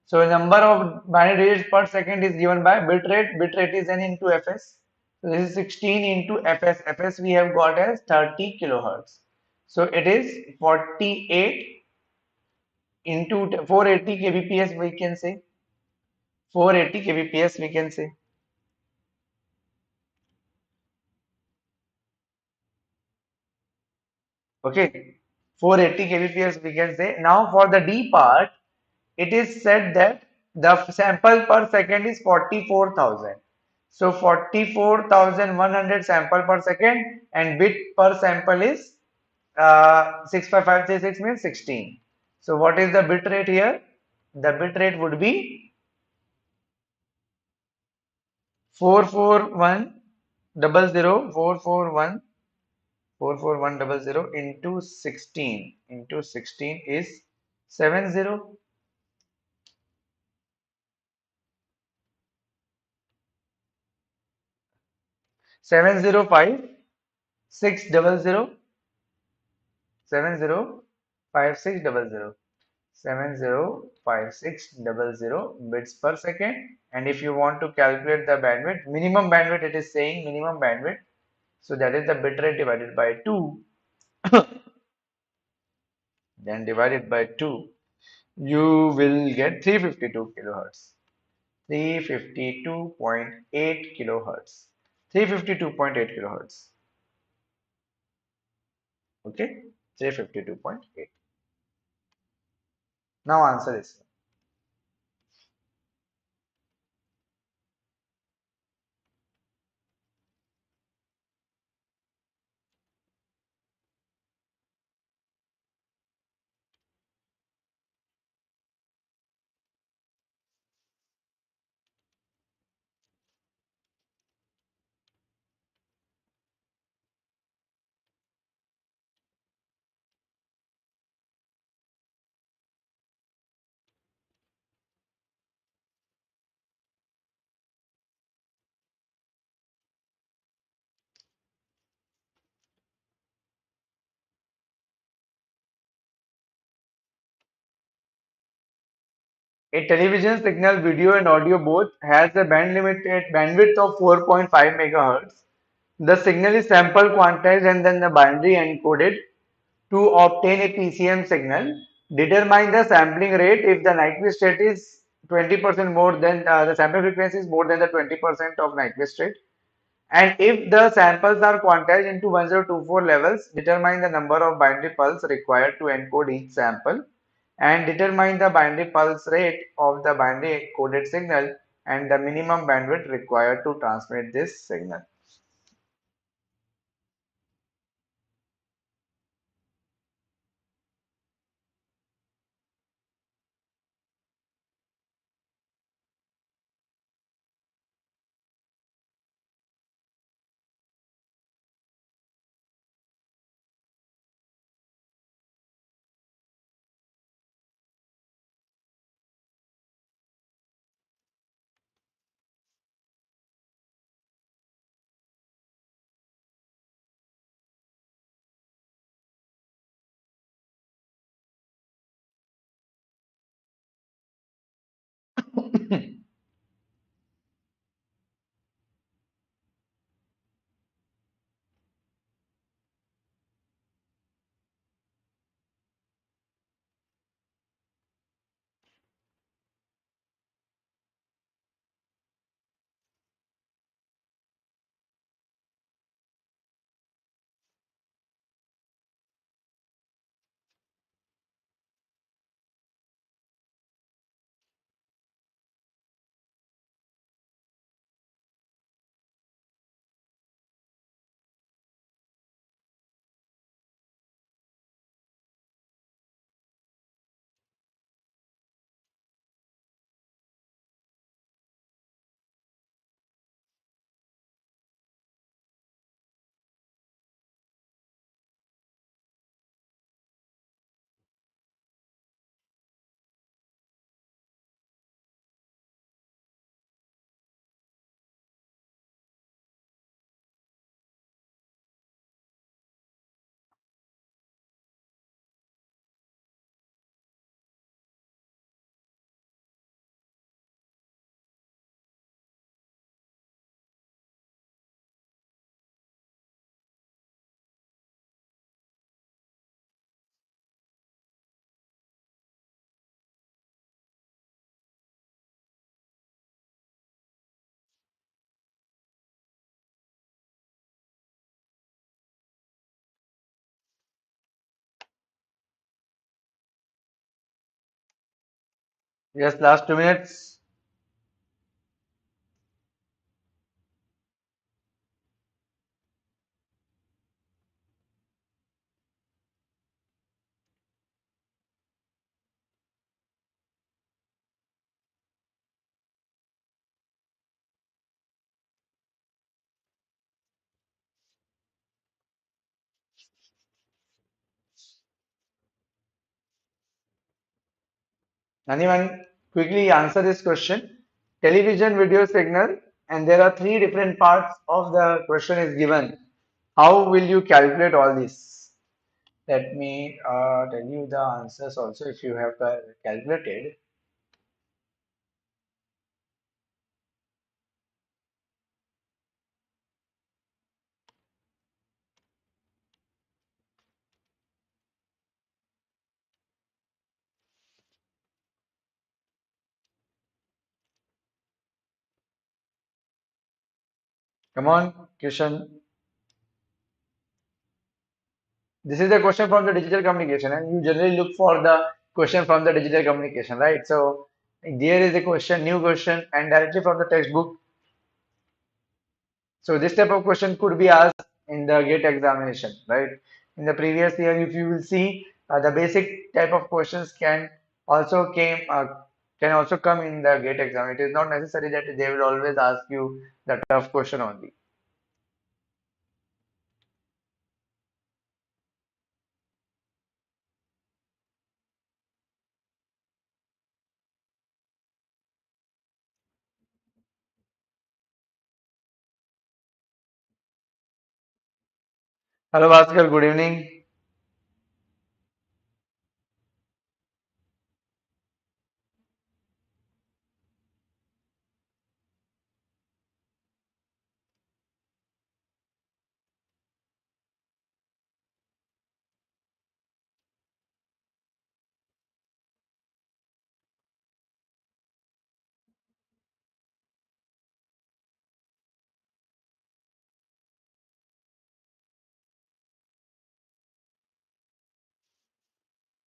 So number of binary digits per second is given by bit rate. Bit rate is n into fs. So this is 16 into fs. Fs we have got as 30 kilohertz. So it is 48 into 480 kbps we can say. 480 kbps we can say. Okay. 480 kbps we can say. Now for the D part, it is said that the sample per second is 44,000. So 44,100 sample per second and bit per sample is 65536 means 16. So what is the bit rate here? The bit rate would be 44100 into 16 is 70 705 600 705600 705600 bits per second. And if you want to calculate the bandwidth, minimum bandwidth, it is saying minimum bandwidth, so that is the bit rate divided by 2. Then divided by 2, you will get 352 kilohertz. 352.8 kilohertz. 352.8 kilohertz. Okay, 352.8. Now answer is, a television signal, video and audio both, has a band limited bandwidth of 4.5 megahertz. The signal is sample quantized and then the binary encoded to obtain a PCM signal. Determine the sampling rate if the Nyquist rate is 20% more than the sample frequency is more than the 20% of Nyquist rate. And if the samples are quantized into 1024 levels, determine the number of binary pulse required to encode each sample and determine the binary pulse rate of the binary encoded signal and the minimum bandwidth required to transmit this signal. Yes, last 2 minutes. Anyone quickly answer this question? Television video signal, and there are three different parts of the question is given. How will you calculate all this? Let me tell you the answers also if you have calculated. Come on, Kishan. This is the question from the digital communication, and you generally look for the question from the digital communication, right? So there is a question, new question, and directly from the textbook. So this type of question could be asked in the GATE examination, right? In the previous year, if you will see, the basic type of questions can also come in the GATE exam. It is not necessary that they will always ask you the tough question only. Hello, Bhaskar. Good evening.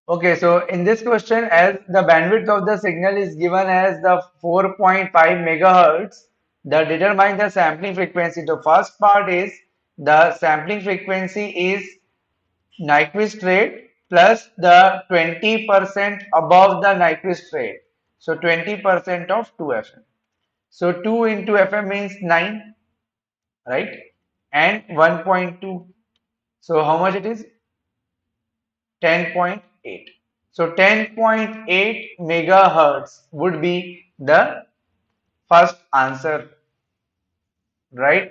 Okay, so in this question, as the bandwidth of the signal is given as the 4.5 megahertz, the determine the sampling frequency. The first part is the sampling frequency is Nyquist rate plus the 20% above the Nyquist rate. So 20% of 2 FM. So 2 into FM means 9, right? And 1.2. So how much it is? 10.8. So 10.8 megahertz would be the first answer, right?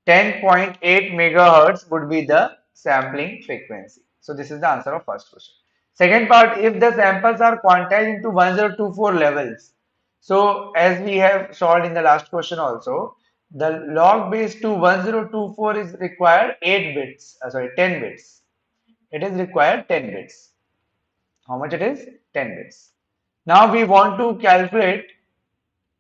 10.8 megahertz would be the sampling frequency. So this is the answer of first question. Second part, if the samples are quantized into 1024 levels. So as we have solved in the last question also, the log base to 1024 is required 8 bits, sorry, 10 bits. It is required 10 bits. How much it is? 10 bits. Now we want to calculate,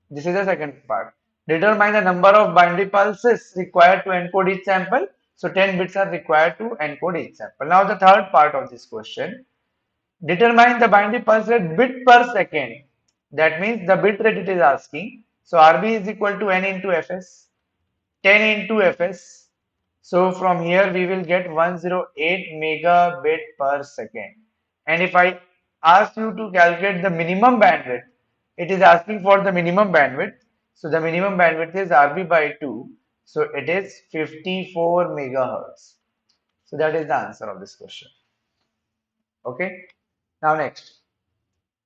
this is the second part. Determine the number of binary pulses required to encode each sample. So 10 bits are required to encode each sample. Now the third part of this question. Determine the binary pulse rate bit per second. That means the bit rate it is asking. So RB is equal to N into Fs. 10 into Fs. So from here we will get 108 megabit per second. And if I ask you to calculate the minimum bandwidth, it is asking for the minimum bandwidth. So the minimum bandwidth is RB by 2. So it is 54 megahertz. So that is the answer of this question. Okay. Now next,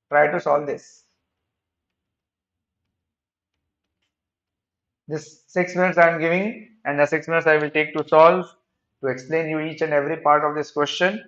try to solve this. This 6 minutes I am giving, and the 6 minutes I will take to solve, to explain you each and every part of this question.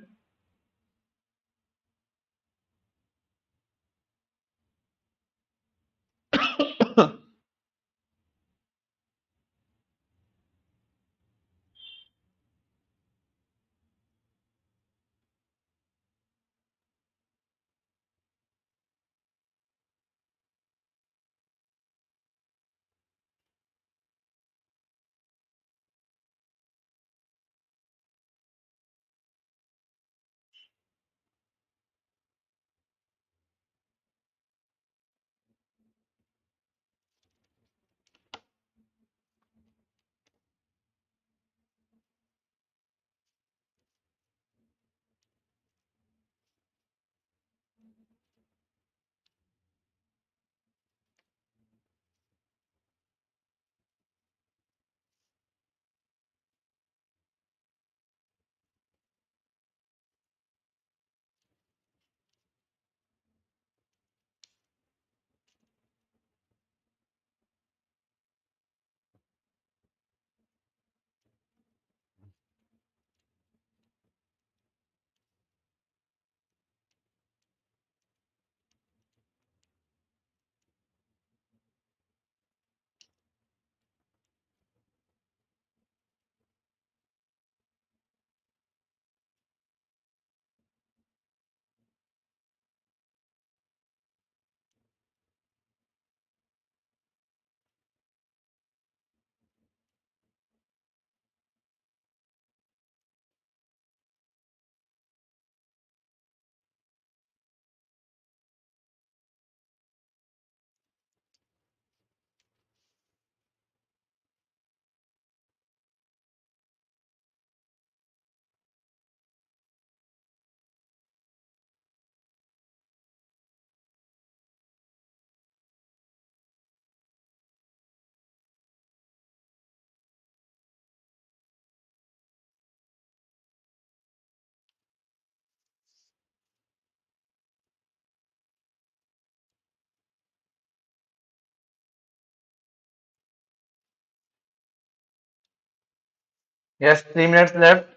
Yes, 3 minutes left.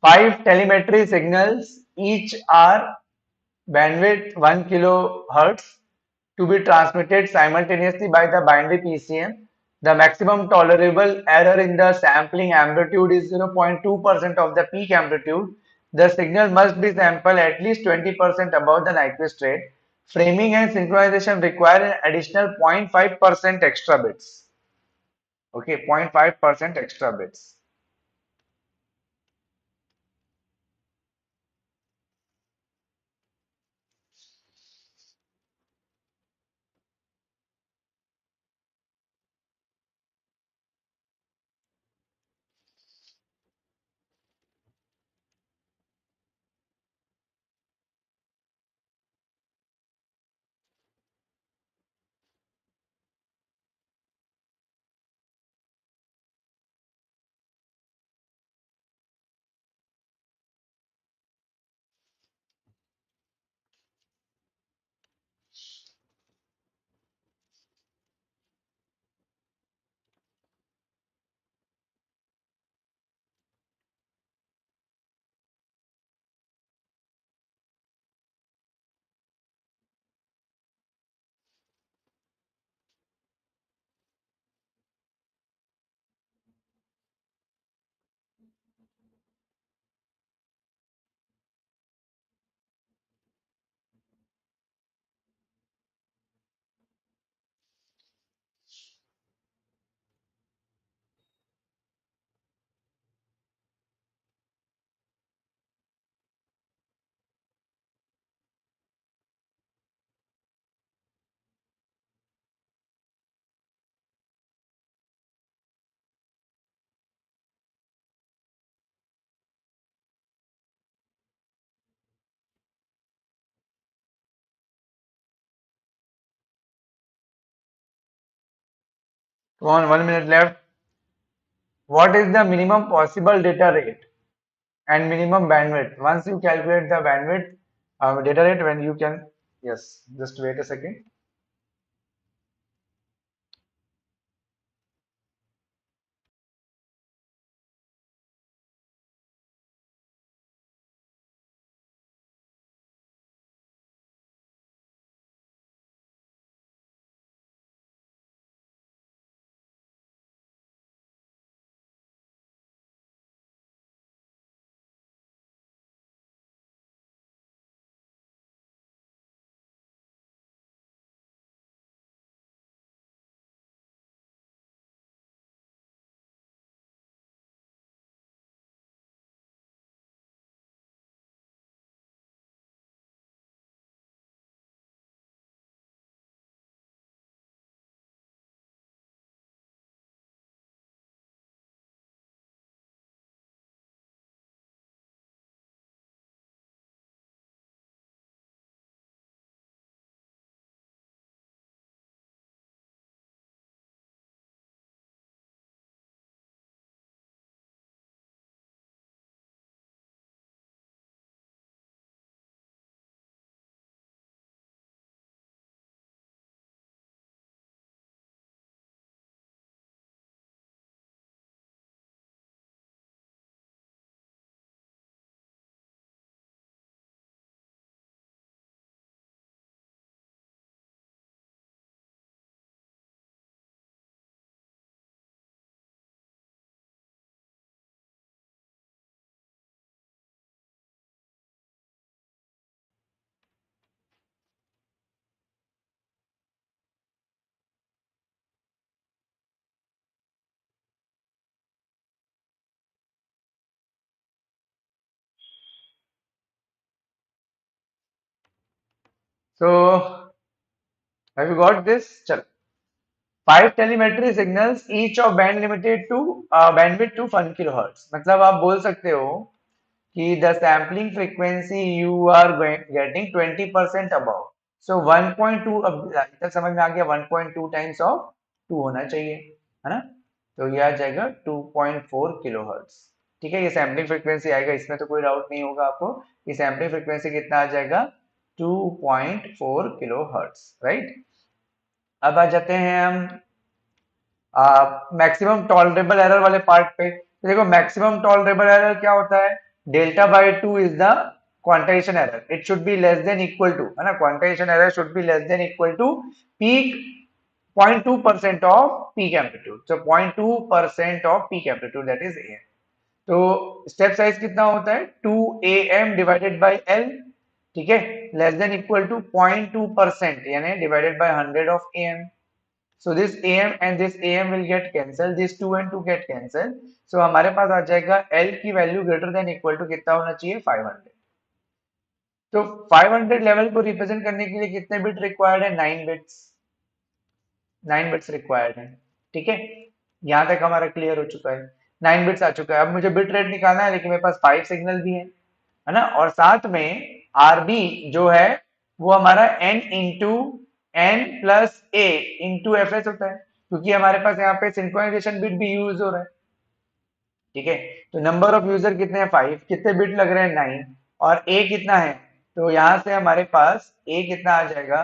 5 telemetry signals, each are bandwidth 1 kilohertz, to be transmitted simultaneously by the binary PCM. The maximum tolerable error in the sampling amplitude is 0.2% of the peak amplitude. The signal must be sampled at least 20% above the Nyquist rate. Framing and synchronization require an additional 0.5% extra bits. Okay, 0.5% extra bits. 1 minute left. What is the minimum possible data rate and minimum bandwidth? Once you calculate the bandwidth, data rate, when you can, yes, just wait a second. So, have you got this? Chal. 5 telemetry signals, each of band limited to bandwidth to 1 kilohertz. मतलब आप बोल सकते हो कि the sampling frequency you are getting 20% above. So 1.2, अब तक समझ में आ गया, 1.2 टाइम्स ऑफ 2 होना चाहिए, है ना? तो ये आ जाएगा 2.4 किलोहर्ट्ज. ठीक है, ये सैम्पलिंग फ्रीक्वेंसी आएगा, इसमें तो कोई डाउट नहीं होगा आपको. ये सैम्पलिंग फ्रीक्वेंसी कितना आ जाएगा? 2.4 किलोहर्ट्ज, राइट? अब आ जाते हैं हम मैक्सिमम टॉलरेबल एरर वाले पार्ट पे, तो देखो मैक्सिमम टॉलरेबल एरर क्या होता है, delta by two is the quantization error, it should be less than equal to, है ना, quantization error should be less than equal to peak 0.2% of peak amplitude, so 0.2% of peak amplitude that is A. तो step size कितना होता है, 2am divided by L, ठीक है, less than equal to 0.2% यानी divided by 100 of am. So this am and this am will get cancelled, this 2 and 2 get cancelled, so हमारे पास आ जाएगा L की value greater than equal to कितना होना चाहिए, 500। तो 500 लेवल को रिप्रेजेंट करने के लिए कितने बिट रिक्वायर्ड है, 9 बिट्स, 9 बिट्स रिक्वायर्ड है, ठीक है। यहाँ तक हमारा क्लियर हो चुका है, 9 बिट्स आ चुका है। अब मुझे बिट रेट निकालना है, लेकिन मेरे पास 5 सिग्नल भी है ना, और साथ में आरबी जो है वो हमारा n इंटू एन प्लस ए इंटू एफ एस होता है, क्योंकि हमारे पास यहाँ पे सिंक्रोनाइजेशन बिट भी यूज हो रहा है, ठीक है। तो नंबर ऑफ यूजर कितने हैं, 5, कितने बिट लग रहे हैं, 9, और ए कितना है, तो यहाँ से हमारे पास ए कितना आ जाएगा,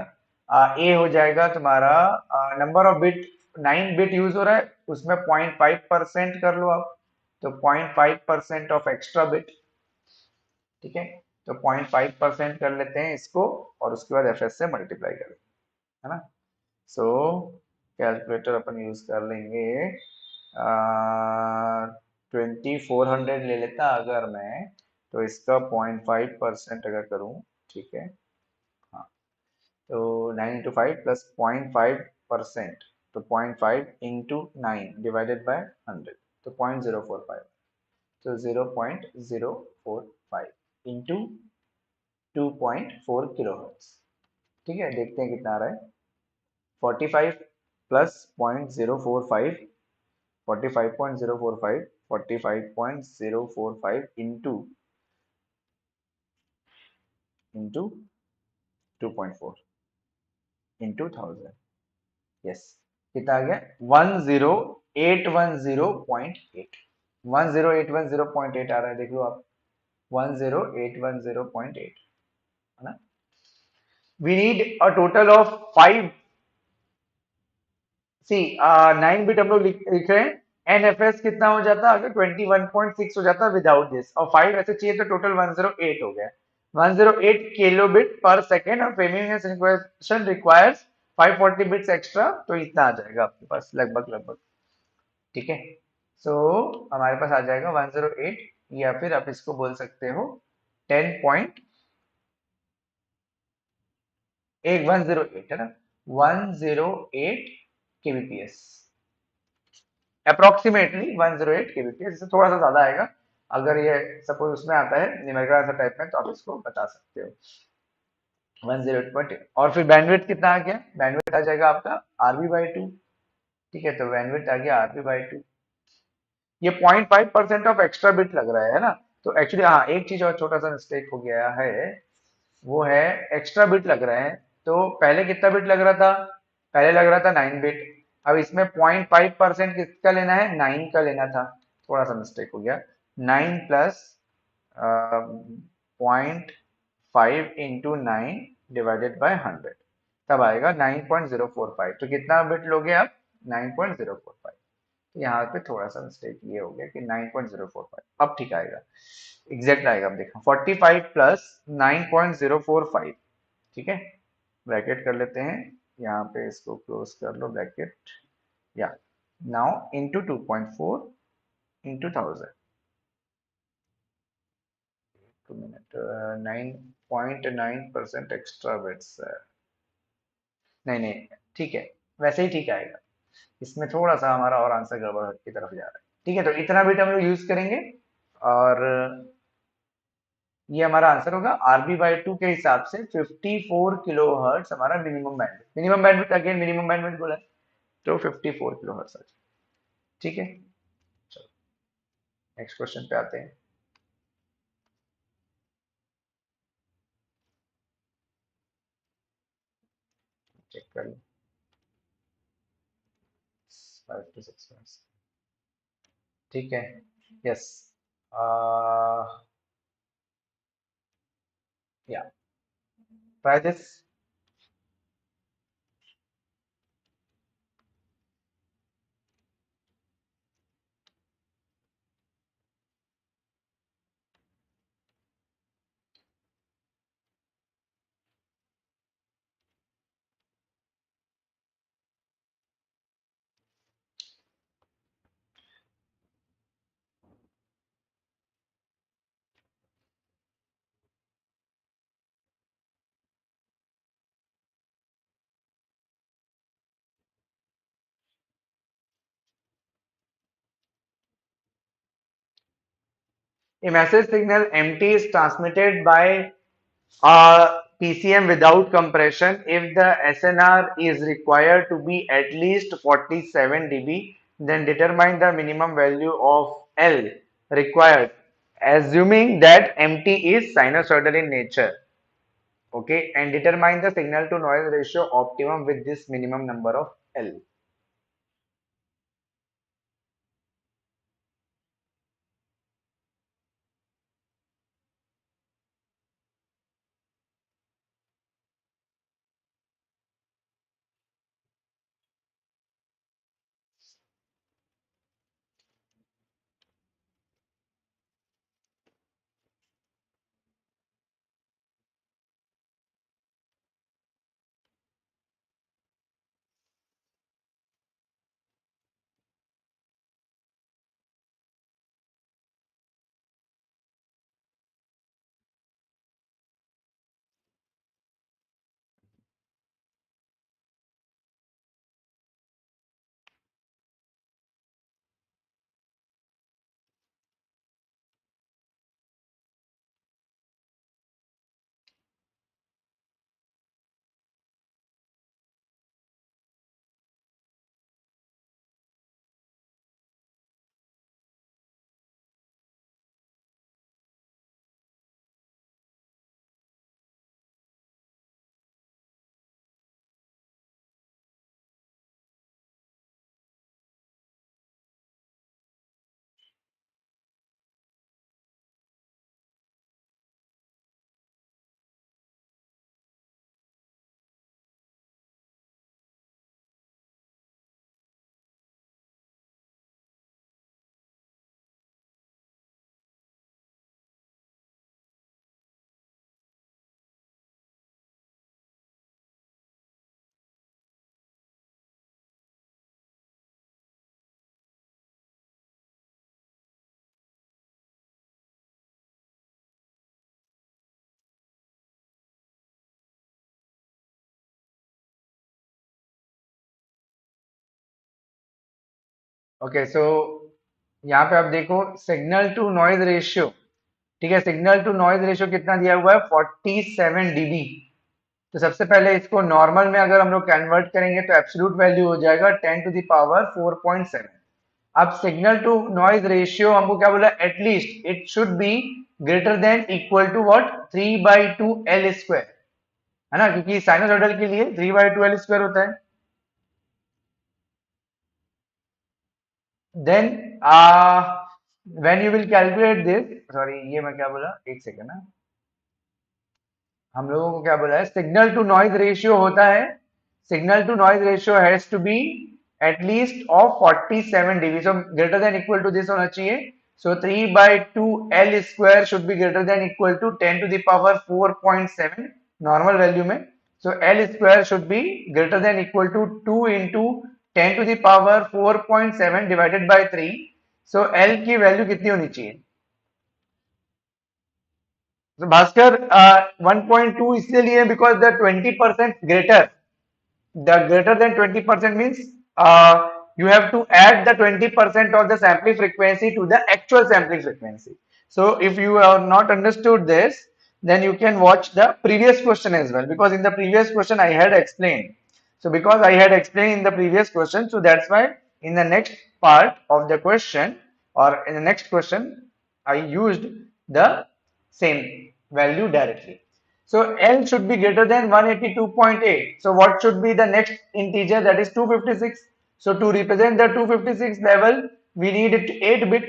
ए हो जाएगा तुम्हारा number of bit, 9 bit use हो रहा है, उसमें 0.5% कर लो आप, तो 0.5% ऑफ एक्स्ट्रा बिट, ठीक है। तो 0.5% कर लेते हैं इसको, और उसके बाद एफ एस से मल्टीप्लाई करें, है ना। सो कैलकुलेटर अपन यूज कर लेंगे, 2400 ले लेता अगर मैं, तो इसका 0.5% अगर करूं, ठीक है, हाँ, तो 9 into 5 प्लस 0.5%, तो 0.5 इंटू 9 डिवाइडेड बाय 100, तो 0.045, तो 0.045 इंटू 2.4 किलो हर्ट्ज, ठीक है। देखते हैं कितना आ रहा है, 45 प्लस 0.045, 45.045, 45.045 इंटू 2.4 इंटू 1000, यस, कितना आ गया, 10810.8, 10810.8 आ रहा है, देख लो आप, 10810.8, है ना। We need a total of 5, see 9 bit हम लोग लिख रहे हैं, एनएफएस कितना हो जाता अगर 21.6 हो जाता विदाउट दिस, और 5 ऐसे चाहिए तो टोटल 108 हो गया, 108 किलो बिट पर सेकेंड, और framing and synchronization requires 540 bits extra, तो इतना आ जाएगा आपके पास लगभग लगभग, ठीक है। सो हमारे पास आ जाएगा 108, या फिर आप इसको बोल सकते हो 10 पॉइंट एक 108, है ना, 108 kbps, अप्रोक्सीमेटली 108 kbps, इससे थोड़ा सा ज्यादा आएगा, अगर ये सपोज उसमें आता है न्यूमेरिकल आंसर टाइप में, तो आप इसको बता सकते हो, 108.8। और फिर बैंडविड्थ कितना आ गया, बैंडविड्थ आ जाएगा आपका आरबी बाई टू, ठीक है, तो बैंडविड्थ आ गया आरबी बाई टू, ये 0.5% ऑफ एक्स्ट्रा बिट लग रहा है ना। तो एक्चुअली हाँ, एक चीज और छोटा सा मिस्टेक हो गया है, वो है एक्स्ट्रा बिट लग रहे हैं, तो पहले कितना बिट लग रहा था, पहले लग रहा था 9 बिट, अब इसमें 0.5% किसका लेना है, 9 का लेना था, थोड़ा सा मिस्टेक हो गया, 9 प्लस 0.5 इंटू 9 डिवाइडेड बाय 100, तब आएगा 9.045, तो कितना बिट लोगे आप, 9.045, तो यहाँ पे थोड़ा सा मिस्टेक ये हो गया कि 9.045, अब ठीक आएगा, एग्जैक्ट आएगा, अब देखो 45 प्लस 9.045, ठीक है, ब्रैकेट कर लेते हैं, यहाँ पे इसको क्लोज कर लो ब्रैकेट, या now into 2.4 into 1000, 2 minute, 9.9% extra bits, नहीं नहीं, ठीक है, वैसे ही ठीक आएगा, इसमें थोड़ा सा हमारा और आंसर गड़बड़ की तरफ जा रहा है, ठीक है, तो इतना बिट हम लोग यूज करेंगे, और ये हमारा आंसर होगा आरबी बाई टू के हिसाब से 54 किलो हर्ट्स हमारा minimum bandwidth, minimum bandwidth again minimum bandwidth बोला है, तो 54 किलो हर्ट्ज आ जाए, ठीक है। चलो नेक्स्ट क्वेश्चन पे आते हैं, चेक कर लो, 5 to 6 मिनट्स, ठीक है, यस, या try this, A message signal MT is transmitted by PCM without compression if the SNR is required to be at least 47 dB, then determine the minimum value of L required, assuming that MT is sinusoidal in nature. Okay, and determine the signal to noise ratio optimum with this minimum number of L. Okay so यहाँ पे आप देखो signal to noise ratio, ठीक है, signal to noise ratio कितना दिया हुआ है 47 डीबी। तो सबसे पहले इसको नॉर्मल में अगर हम लोग कन्वर्ट करेंगे तो एब्सोल्यूट वैल्यू हो जाएगा 10 टू द पावर 4.7। अब सिग्नल टू नॉइज रेशियो हमको क्या बोला, at least it should be greater than equal to what 3/2 L square, है ना, क्योंकि साइनोसॉइडल के लिए 3/2 एल स्क्वायर होता है। Then when you will calculate this, sorry ये मैं क्या बोला, एक सेकेंड ना, हम लोगों को क्या बोला है, सिग्नल टू नॉइज रेशियो होता है, signal to noise ratio has to be at least of 47 dB, so greater than equal to this होना चाहिए। So 3/2 L square should be greater than equal to 10 to the power 4.7 normal value में। So l square should be greater than equal to 2 into 10 to the power 4.7 divided by 3। So l की वैल्यू कितनी होनी चाहिए? So Bhaskar, 1.2 इसलिए लिए because the 20% greater, the greater than 20% means you have to add the 20% of the sampling frequency to the actual sampling frequency. So if you have not understood this, then you can watch the previous question as well, because in the previous question I had explained. So because I had explained in the previous question, so that's why in the next part of the question or in the next question, I used the same value directly. So L should be greater than 182.8. So what should be the next integer, that is 256. So to represent the 256 level, we need it 8 bit.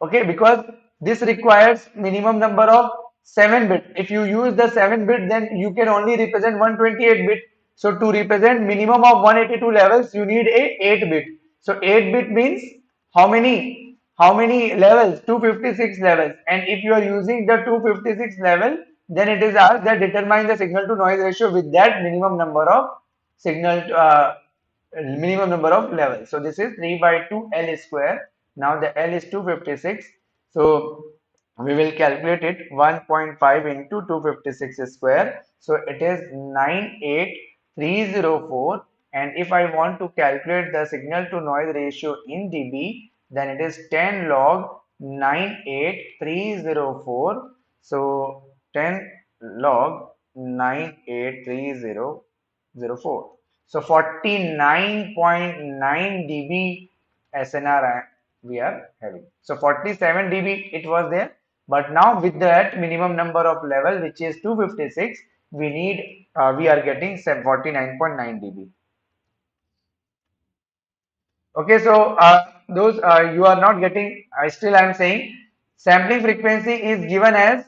Okay, because this requires minimum number of 7 bit. If you use the 7 bit, then you can only represent 128 bit. So to represent minimum of 182 levels, you need a 8 bit. So 8 bit means how many? How many levels? 256 levels. And if you are using the 256 level, then it is asked that determine the signal to noise ratio with that minimum number of signal minimum number of levels. So this is 3/2 L square. Now the L is 256. So we will calculate it 1.5 into 256 square. So it is 98304. And if I want to calculate the signal to noise ratio in dB, then it is 10 log 98304. So 10 log 98304. So 49.9 dB SNR we are having. So 47 dB it was there, but now with that minimum number of level, which is 256, we are getting 49.9 dB. Okay, so those you are not getting. I still am saying sampling frequency is given as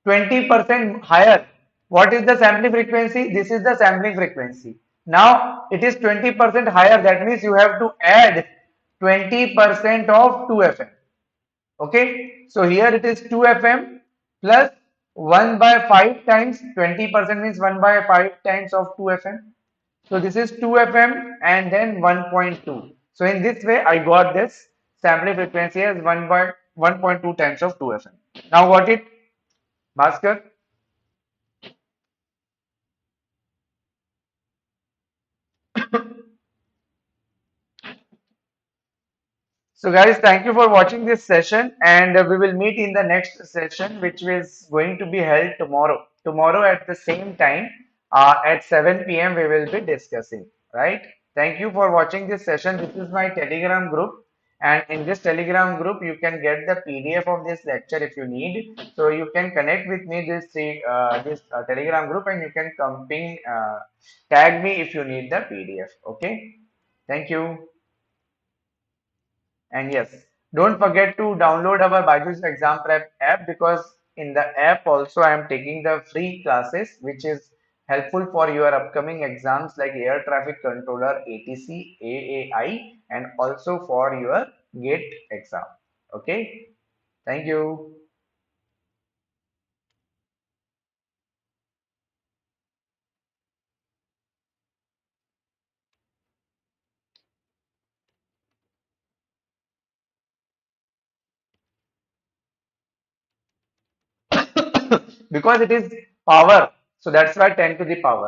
20% higher. What is the sampling frequency? This is the sampling frequency. Now it is 20% higher. That means you have to add 20% of 2 FM. Okay, so here it is 2 FM plus 1 by 5 times 20% means 1 by 5 times of 2 FM. So this is 2 FM and then 1.2. So in this way, I got this sampling frequency as 1 by 1.2 times of 2 FM. Now got it, Bhaskar? So guys, thank you for watching this session, and we will meet in the next session, which is going to be held tomorrow. Tomorrow at the same time, at 7 p.m. we will be discussing, right? Thank you for watching this session. This is my Telegram group, and in this Telegram group, you can get the PDF of this lecture if you need. So you can connect with me this Telegram group, and you can tag me if you need the PDF. Okay? Thank you. And yes, don't forget to download our BYJU'S exam prep app, because in the app also I am taking the free classes which is helpful for your upcoming exams like air traffic controller, ATC, AAI, and also for your GATE exam. Okay, thank you. Because it is power, so that's why 10 to the power.